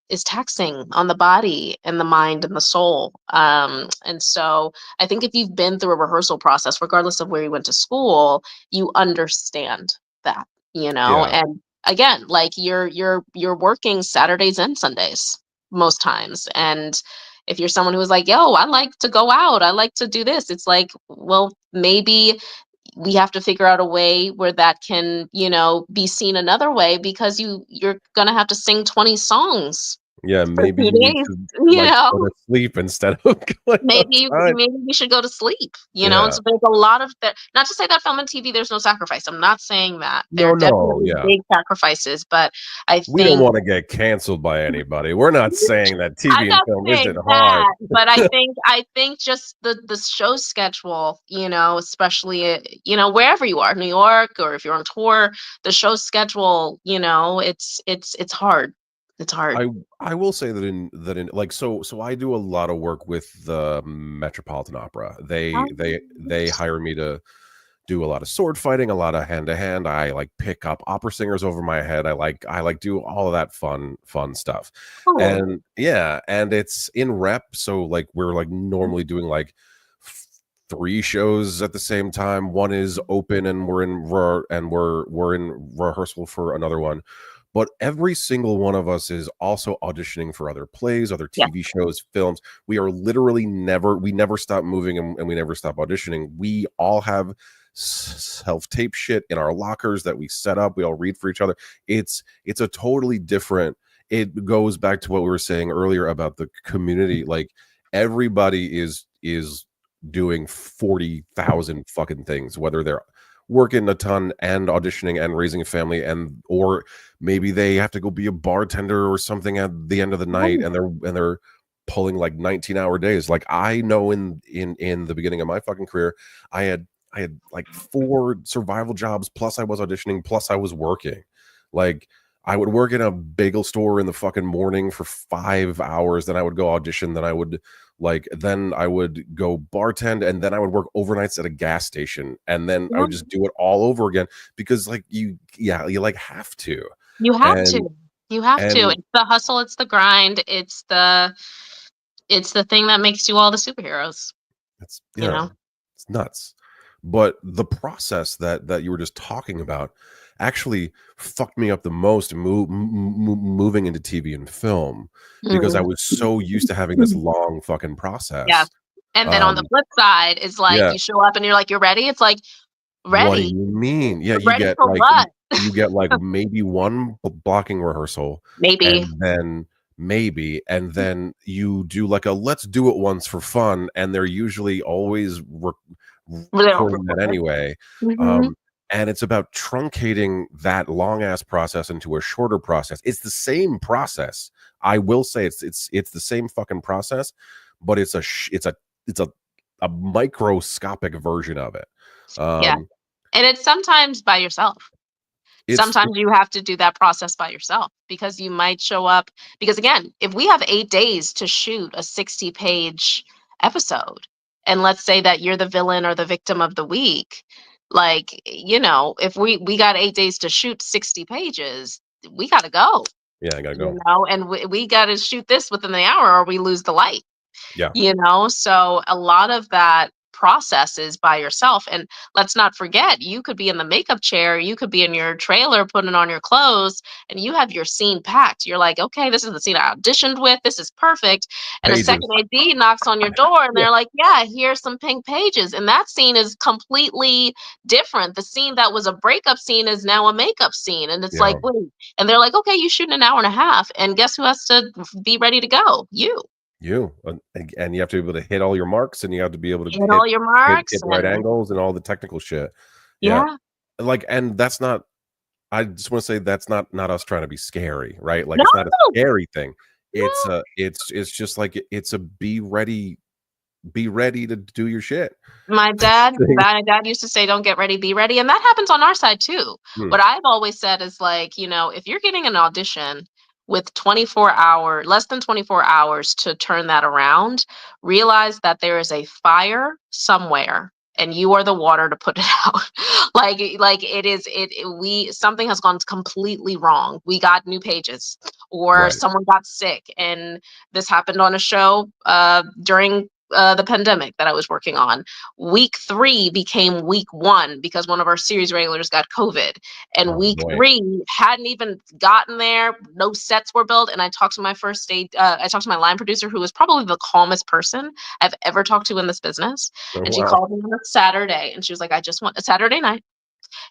is taxing on the body and the mind and the soul. And so I think if you've been through a rehearsal process, regardless of where you went to school, you understand that, Yeah. and again, like you're working Saturdays and Sundays most times. And if you're someone who is like, yo, I like to go out, I like to do this, it's like, well, maybe we have to figure out a way where that can, be seen another way, because you're gonna have to sing 20 songs Yeah, for maybe two you need days, to, you like, go know. to sleep instead of going Maybe outside. maybe we should go to sleep, and Yeah. so there's a lot of that. Not to say that film and TV, there's no sacrifice. I'm not saying that. There No, are no, definitely yeah. big sacrifices, but I We don't think wanna get canceled by anybody. We're not saying that I'm TV and not film isn't saying hard. that, but I think just the show schedule, especially wherever you are, New York, or if you're on tour, the show schedule, it's hard. It's hard. I I will say that in like, so I do a lot of work with the Metropolitan Opera. They Um, hire me to do a lot of sword fighting, a lot of hand to hand. I like pick up opera singers over my head. I like do all of that fun stuff. Oh, And yeah, and it's in rep, so like we're like normally doing like 3 shows at the same time. One is open and we're in rehearsal for another one. But every single one of us is also auditioning for other plays, other yeah. TV shows, films. We are literally we never stop moving, and we never stop auditioning. We all have self-tape shit in our lockers that we set up. We all read for each other. It's a totally different, it goes back to what we were saying earlier about the community. Like, everybody is doing 40,000 fucking things, whether they're working a ton and auditioning and raising a family, and or maybe they have to go be a bartender or something at the end of the night, and they're pulling like 19-hour days. Like, I know in the beginning of my fucking career, I had like 4 survival jobs, plus I was auditioning, plus I was working. Like, I would work in a bagel store in the fucking morning for 5 hours, then I would go audition, then I would go bartend, and then I would work overnights at a gas station, and then I Yeah. would just do it all over again, because like you like have to. You have to. And You have to. and It's the hustle, it's the grind, it's the thing that makes you all the superheroes, it's, you yeah, know? it's nuts. But the process that you were just talking about actually fucked me up the most, moving into TV and film, because I Mm. was so used to having this long fucking Yeah. process. And then on the Um, flip side, is like yeah. you show up and you're like, "You're ready?" It's like, What do "Ready? you mean? Yeah, Ready for what?" you get like maybe one blocking rehearsal, Maybe. and then you do like a let's do it once for fun, and they're usually always They don't recording that record it. anyway. Mhm. Um, and it's about truncating that long ass process into a shorter process. It's the same process. I will say it's the same fucking process, but it's a microscopic version of it. Yeah. Um, And it's sometimes by yourself. it's Sometimes you have to do that process by yourself, because you might show up, because again, if we have 8 days to shoot a 60-page episode, and let's say that you're the villain or the victim of the week, like, if we got 8 days to shoot 60 pages, we got to go, yeah, I gotta go. and we got to shoot this within the hour or we lose the light. Yeah. So a lot of that process is by yourself. And let's not forget, you could be in the makeup chair, you could be in your trailer putting on your clothes, and you have your scene packed. You're like, okay, this is the scene I auditioned with, this is perfect. And a Pages. second AD knocks on your door and Yeah. they're like, yeah, here's some pink pages, and that scene is completely different. The scene that was a breakup scene is now a makeup scene, and it's like, Yeah. wait. And they're like, okay, you shoot in an hour and a half, and guess who has to be ready to go? You. And you have to be able to hit all your marks, and you have to be able to Hit all your hit marks the right and angles and all the technical shit. Yeah. yeah. Like, and that's not, I just want to say that's not us trying to be scary, right? Like, No, it's not a scary thing. It's no. a it's just like it's a be ready to do your shit thing. My dad used to say, "Don't get ready, be ready," and that happens on our side too. Hmm, What I've always said is like, if you're getting an audition with less than 24 hours to turn that around, realize that there is a fire somewhere and you are the water to put it out. Like we something has gone completely wrong. We got new pages or right. someone got sick, and this happened on a show during the pandemic that I was working on. Week 3 became week 1 because one of our series regulars got COVID. And Oh week boy. 3 hadn't even gotten there. No sets were built. And I talked to my first state, I talked to my line producer, who was probably the calmest person I've ever talked to in this business. Oh And she wow. called me on a Saturday and she was like, I just want a Saturday night.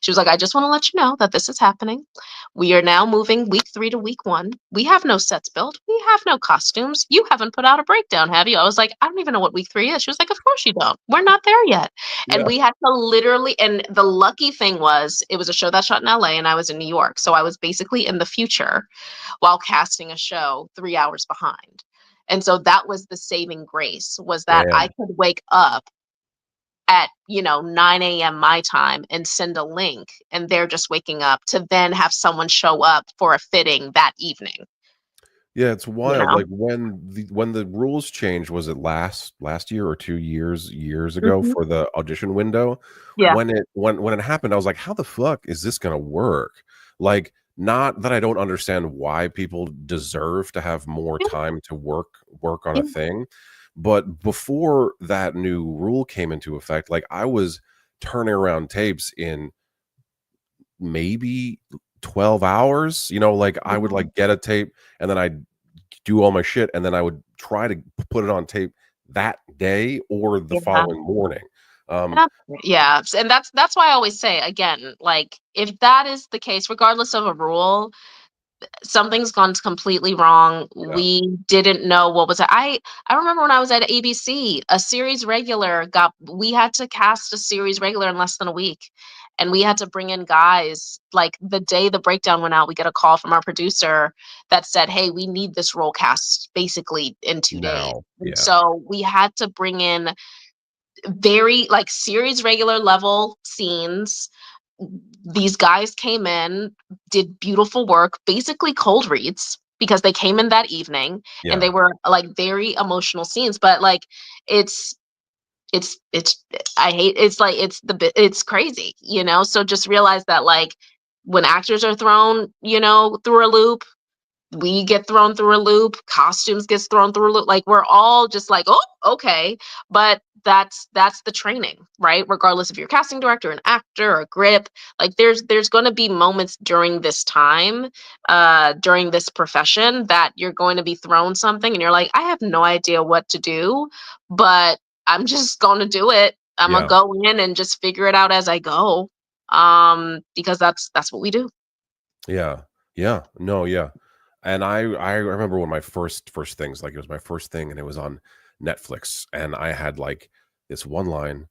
She was like, I just want to let you know that this is happening. We are now moving week 3 to week 1. We have no sets built. We have no costumes. You haven't put out a breakdown, have you? I was like, I don't even know what week 3 is. She was like, of course you don't. We're not there yet. And Yeah. we had to literally, and the lucky thing was it was a show that shot in LA and I was in New York. So I was basically in the future while casting a show 3 hours behind. And so that was the saving grace, was that I Damn. could wake up at 9 a.m. my time and send a link, and they're just waking up to then have someone show up for a fitting that evening. Yeah, it's you wild. know Like when the rules changed, was it last year or 2 years ago hmm for the audition window? yeah. When it happened, I was like, how the fuck is this gonna work? Like, not that I don't understand why people deserve to have more Yeah, time to work on a yeah, thing, but before that new rule came into effect, like I was turning around tapes in maybe 12 hours. Like I would like get a tape and then I'd do all my shit and then I would try to put it on tape that day or the yeah, following morning. Um, yeah. Yeah. And that's why I always say again, like, if that is the case, regardless of a rule, something's gone completely wrong. yeah, We didn't know what was. I remember when I was at ABC, a series regular got. We had to cast a series regular in less than a week, and we had to bring in guys. Like the day the breakdown went out, we get a call from our producer that said, "Hey, we need this role cast basically in 2 days." now, And yeah, so we had to bring in very like series regular level scenes. These guys came in, did beautiful work, basically cold reads because they came in that evening and yeah, they were like very emotional scenes, but like it's it's I hate it's like it's crazy, so just realize that like when actors are thrown, through a loop, we get thrown through a loop, costumes gets thrown through a loop, like we're all just like, oh, okay. But that's the training, right? Regardless if you're a casting director, an actor, or a grip, like there's going to be moments during this time, during this profession, that you're going to be thrown something and you're like, I have no idea what to do, but I'm just going to do it. I'm gonna yeah, go in and just figure it out as I go, because that's what we do. yeah, yeah, no, yeah. And I remember when my first things, like it was my first thing and it was on Netflix and I had like this one line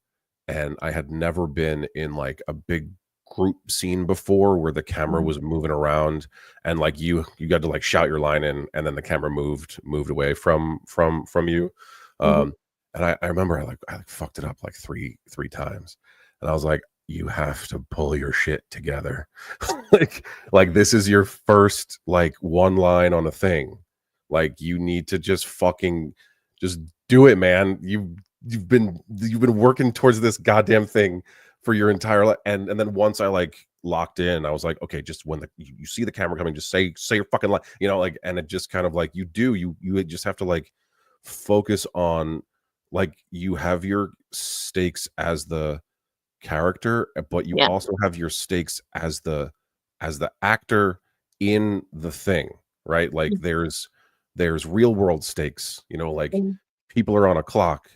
and I had never been in like a big group scene before where the camera Mhm, was moving around and like you got to like shout your line in and then the camera moved away from you. mhm. um and I remember I fucked it up like three times and I was like, you have to pull your shit together. like this is your first like one line on a thing. Like you need to just fucking just do it, man. You've been working towards this goddamn thing for your entire life. And then once I like locked in, I was like, okay, just when you see the camera coming, just say your fucking line, like, and it just kind of like you just have to like focus on, like, you have your stakes as the character, but you Yeah. also have your stakes as the actor in the thing, right? Like there's real world stakes, like Mhm. people are on a clock,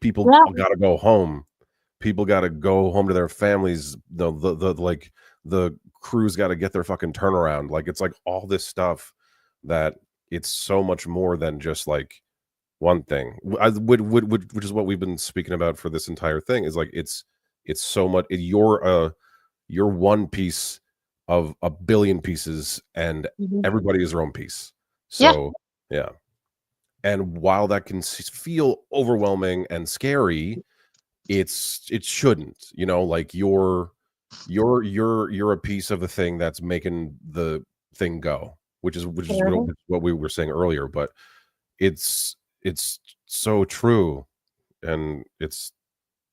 people Yeah. got to go home, people got to go home to their families, the like the crew's got to get their fucking turnaround. Like it's like all this stuff that it's so much more than just like one thing. Which is what we've been speaking about for this entire thing, is like it's so much. You're one piece of a billion pieces, and Mhm. everybody is their own piece. Yeah, So yeah, and while that can feel overwhelming and scary, it shouldn't. Like you're a piece of the thing that's making the thing go, which is there it is. what we were saying earlier. But it's so true, and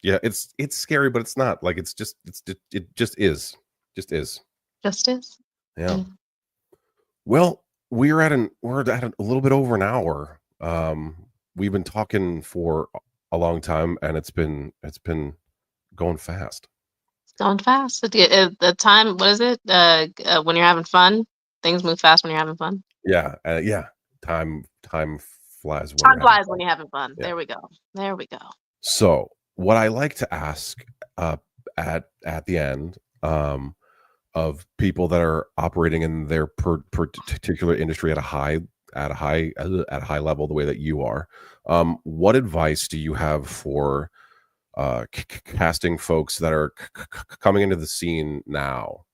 yeah, it's scary, but it's not. Like it just is. Just is. Yeah. Yeah. Well, we're at a little bit over an hour. We've been talking for a long time, and it's been going fast. It's going fast. The time, what is it? When you're having fun, things move fast when you're having fun. Yeah, yeah. Time flies when you're Time having flies fun. when you're having fun. Yeah. There we go. There we go. So, what I like to ask uh, at the end, of people that are operating in their particular industry at a high level, the way that you are, what advice do you have for casting folks that are coming into the scene now?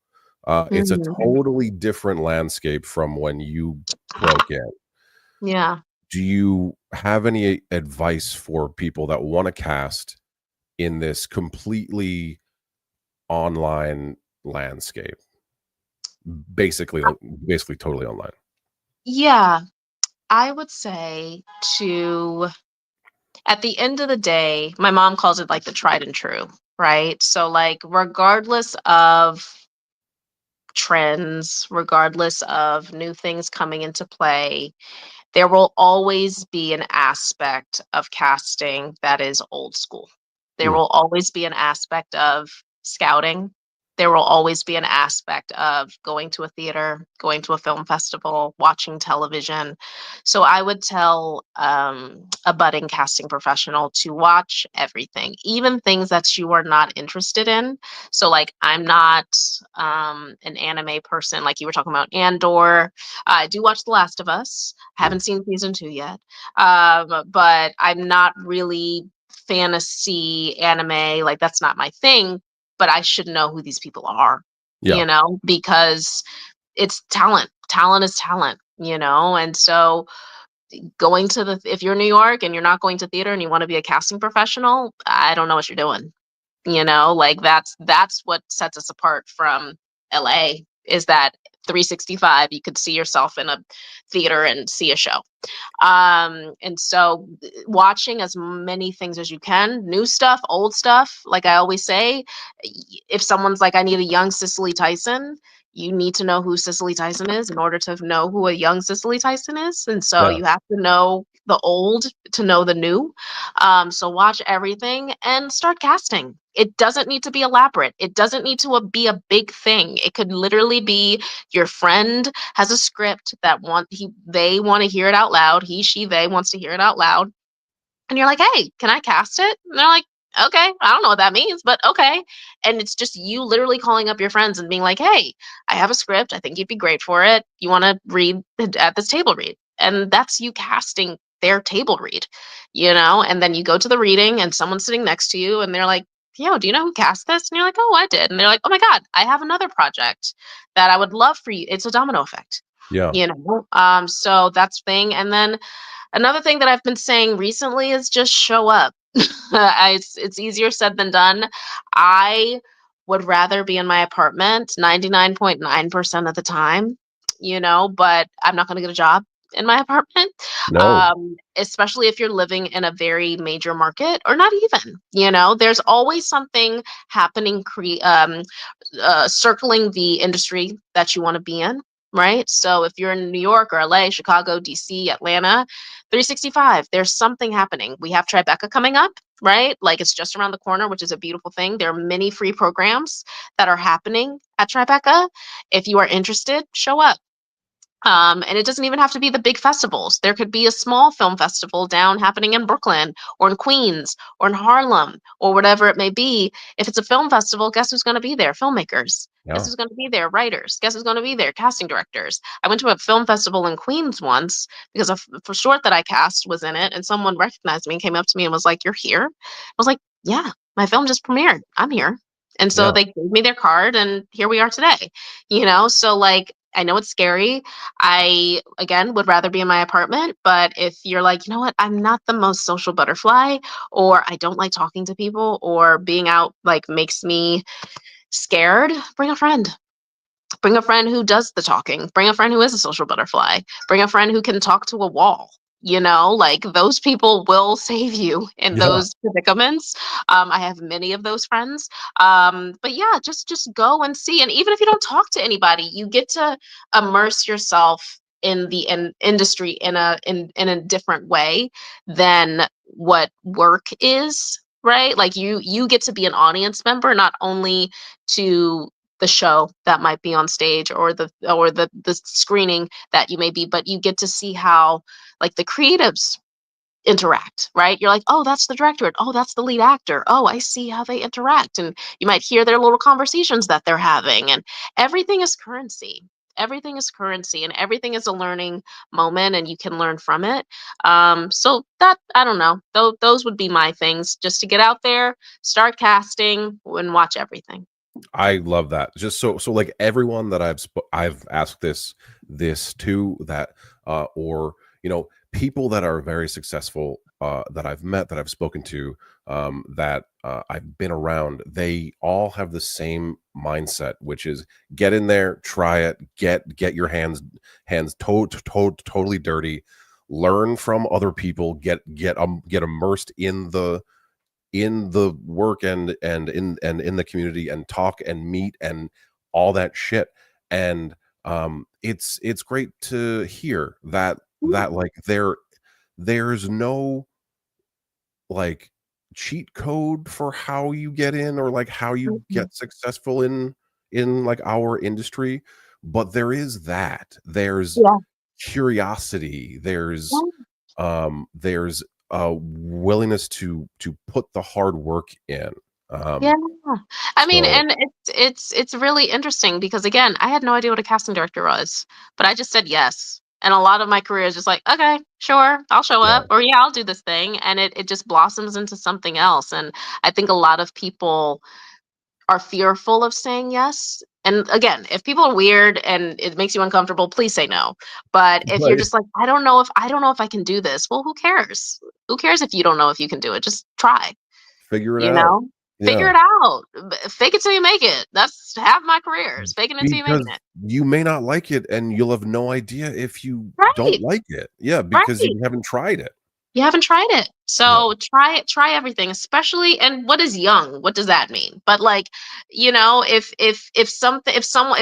It's a Mhm. totally different landscape from when you broke in. Yeah. Do you have any advice for people that want to cast in this completely online landscape? Basically, basically totally online. Yeah. I would say to, at the end of the day, my mom calls it like the tried and true, right? So, like, regardless of trends, regardless of new things coming into play, there will always be an aspect of casting that is old school. There Mm, will always be an aspect of scouting. There will always be an aspect of going to a theater, going to a film festival, watching television. So I would tell a budding casting professional to watch everything, even things that you are not interested in. So, like, I'm not an anime person, like you were talking about Andor. I do watch The Last of Us. mm. Haven't seen season 2 yet. But I'm not really fantasy anime, like, that's not my thing, but I should know who these people are, Yeah, because it's talent. Talent is talent, and so going to the if you're in New York and you're not going to theater and you wanna be a casting professional, I don't know what you're doing. Like, that's what sets us apart from LA, is that 365, you could see yourself in a theater and see a show. And so watching as many things as you can, new stuff, old stuff, like I always say, if someone's like, I need a young Cicely Tyson, you need to know who Cicely Tyson is in order to know who a young Cicely Tyson is. And so yeah, you have to know the old to know the new. So watch everything and start casting. It doesn't need to be elaborate. It doesn't need to be a big thing. It could literally be your friend has a script that they want to hear it out loud. He, she, they wants to hear it out loud. And you're like, "Hey, can I cast it?" And they're like, "Okay, I don't know what that means, but okay." And it's just you literally calling up your friends and being like, "Hey, I have a script. I think you'd be great for it. You want to read at this table read?" And that's you casting their table read, And then you go to the reading and someone's sitting next to you and they're like, "Yo, do you know who cast this?" And you're like, "Oh, I did." And they're like, "Oh my God, I have another project that I would love for you." It's a domino effect, yeah. So that's the thing. And then another thing that I've been saying recently is just show up. It's easier said than done. I would rather be in my apartment 99.9% of the time, but I'm not going to get a job in my apartment, No, especially if you're living in a very major market or not even, there's always something happening, circling the industry that you want to be in. Right. So if you're in New York or LA, Chicago, DC, Atlanta, 365, there's something happening. We have Tribeca coming up, right? Like, it's just around the corner, which is a beautiful thing. There are many free programs that are happening at Tribeca. If you are interested, show up. And it doesn't even have to be the big festivals. There could be a small film festival down happening in Brooklyn or in Queens or in Harlem or whatever it may be. If it's a film festival, guess who's going to be there? Filmmakers. Guess Yeah. who's going to be there? Writers. Guess who's going to be there? Casting directors. I went to a film festival in Queens once because for short that I cast was in it, and someone recognized me and came up to me and was like, "You're here?" I was like, "Yeah, my film just premiered. I'm here." And so Yeah. they gave me their card, and here we are today. So like I know it's scary. I again would rather be in my apartment, but if you're like, you know what, I'm not the most social butterfly, or I don't like talking to people, or being out like makes me scared, bring a friend. Bring a friend who does the talking. Bring a friend who is a social butterfly. Bring a friend who can talk to a wall. Like those people will save you in Yeah. those predicaments. I have many of those friends. But yeah, just go and see. And even if you don't talk to anybody, you get to immerse yourself in the industry in a different way than what work is, right? Like you get to be an audience member, not only to the show that might be on stage, or the screening that you may be, but you get to see how like the creatives interact, right? You're like, oh, that's the director, oh, that's the lead actor, oh, I see how they interact, and you might hear their little conversations that they're having, and everything is currency. Everything is currency, and everything is a learning moment, and you can learn from it. So that, I don't know, those would be my things, just to get out there, start casting, and watch everything. I love that. Just so like everyone that I've asked this to, that or people that are very successful, that I've met, that I've spoken to, that I've been around, they all have the same mindset, which is get in there, try it, get your hands totally dirty, learn from other people, get immersed in the work, and in the community, and talk and meet and all that shit. And it's great to hear that like there's no like cheat code for how you get in, or like how you Mhm. get successful in like our industry, but there's Yeah. curiosity, there's a willingness to put the hard work in. Yeah. I mean, So and it's really interesting because again, I had no idea what a casting director was, but I just said yes. And a lot of my career is just like, okay, sure, I'll show yeah, up, or yeah, I'll do this thing. And it just blossoms into something else. And I think a lot of people are fearful of saying yes. And again, if people are weird and it makes you uncomfortable, please say no. But if you're right. just like, I don't know if I can do this, well, who cares? Who cares if you don't know if you can do it? Just try. Figure it You out. know? Figure Yeah, it out. Fake it till you make it. That's half my career, is faking it till you making because it. you may not like it, and you'll have no idea if you don't Right, like it. Yeah, because right. you haven't tried it. You haven't tried it. Yeah. So try it, try everything, especially, and what is young? What does that mean? But like, if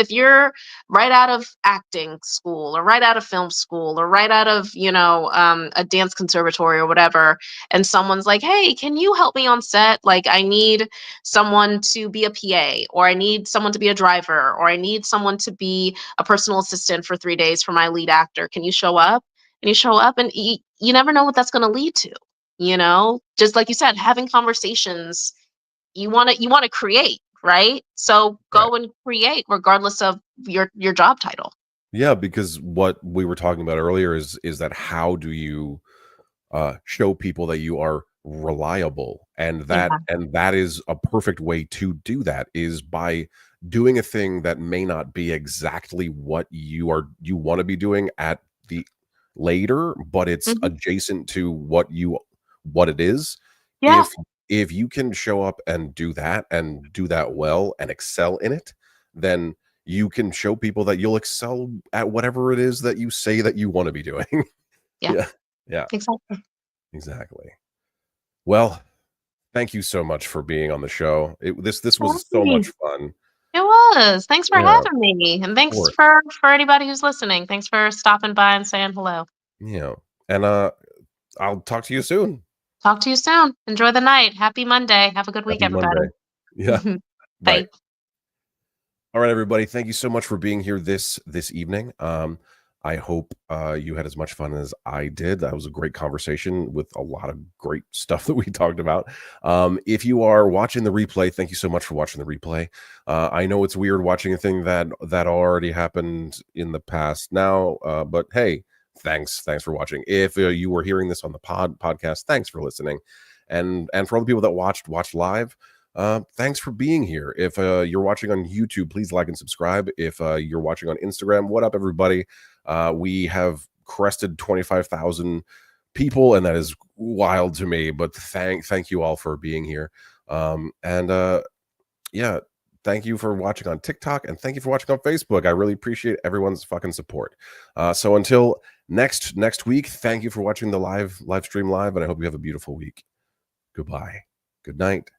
you're right out of acting school, or right out of film school, or right out of, a dance conservatory or whatever, and someone's like, "Hey, can you help me on set? Like I need someone to be a PA, or I need someone to be a driver, or I need someone to be a personal assistant for 3 days for my lead actor. Can you show up?" And you show up, and you never know what that's going to lead to, just like you said, having conversations. You want to create, right? So Right. go and create regardless of your job title. Yeah, because what we were talking about earlier is that how do you show people that you are reliable, and Yeah. that is a perfect way to do that, is by doing a thing that may not be exactly what you want to be doing at the later, but it's Hmm. adjacent to what it is. Yeah. If you can show up and do that well and excel in it, then you can show people that you'll excel at whatever it is that you say that you want to be doing. Yeah. Yeah, yeah, Exactly. exactly. Well, thank you so much for being on the show. This was so Hey, much fun. it was. Thanks for Yeah, of having me, and thanks course. for anybody who's listening. Thanks for stopping by and saying hello. Yeah, and I'll talk to you soon. Talk to you soon. Enjoy the night. Happy Monday. Have a good week, Happy everybody. Monday. Yeah. Bye. Bye. All right, everybody. Thank you so much for being here this evening. I hope you had as much fun as I did. That was a great conversation with a lot of great stuff that we talked about. If you are watching the replay, thank you so much for watching the replay. I know it's weird watching a thing that already happened in the past now, but hey, thanks for watching. If you were hearing this on the podcast, thanks for listening, and for all the people that watched live. Thanks for being here. If you're watching on YouTube, please like and subscribe. If you're watching on Instagram, what up, everybody? We have crested 25,000 people, and that is wild to me. But thank you all for being here. Yeah, thank you for watching on TikTok, and thank you for watching on Facebook. I really appreciate everyone's fucking support. So until next week, thank you for watching the live stream live, and I hope you have a beautiful week. Goodbye. Good night.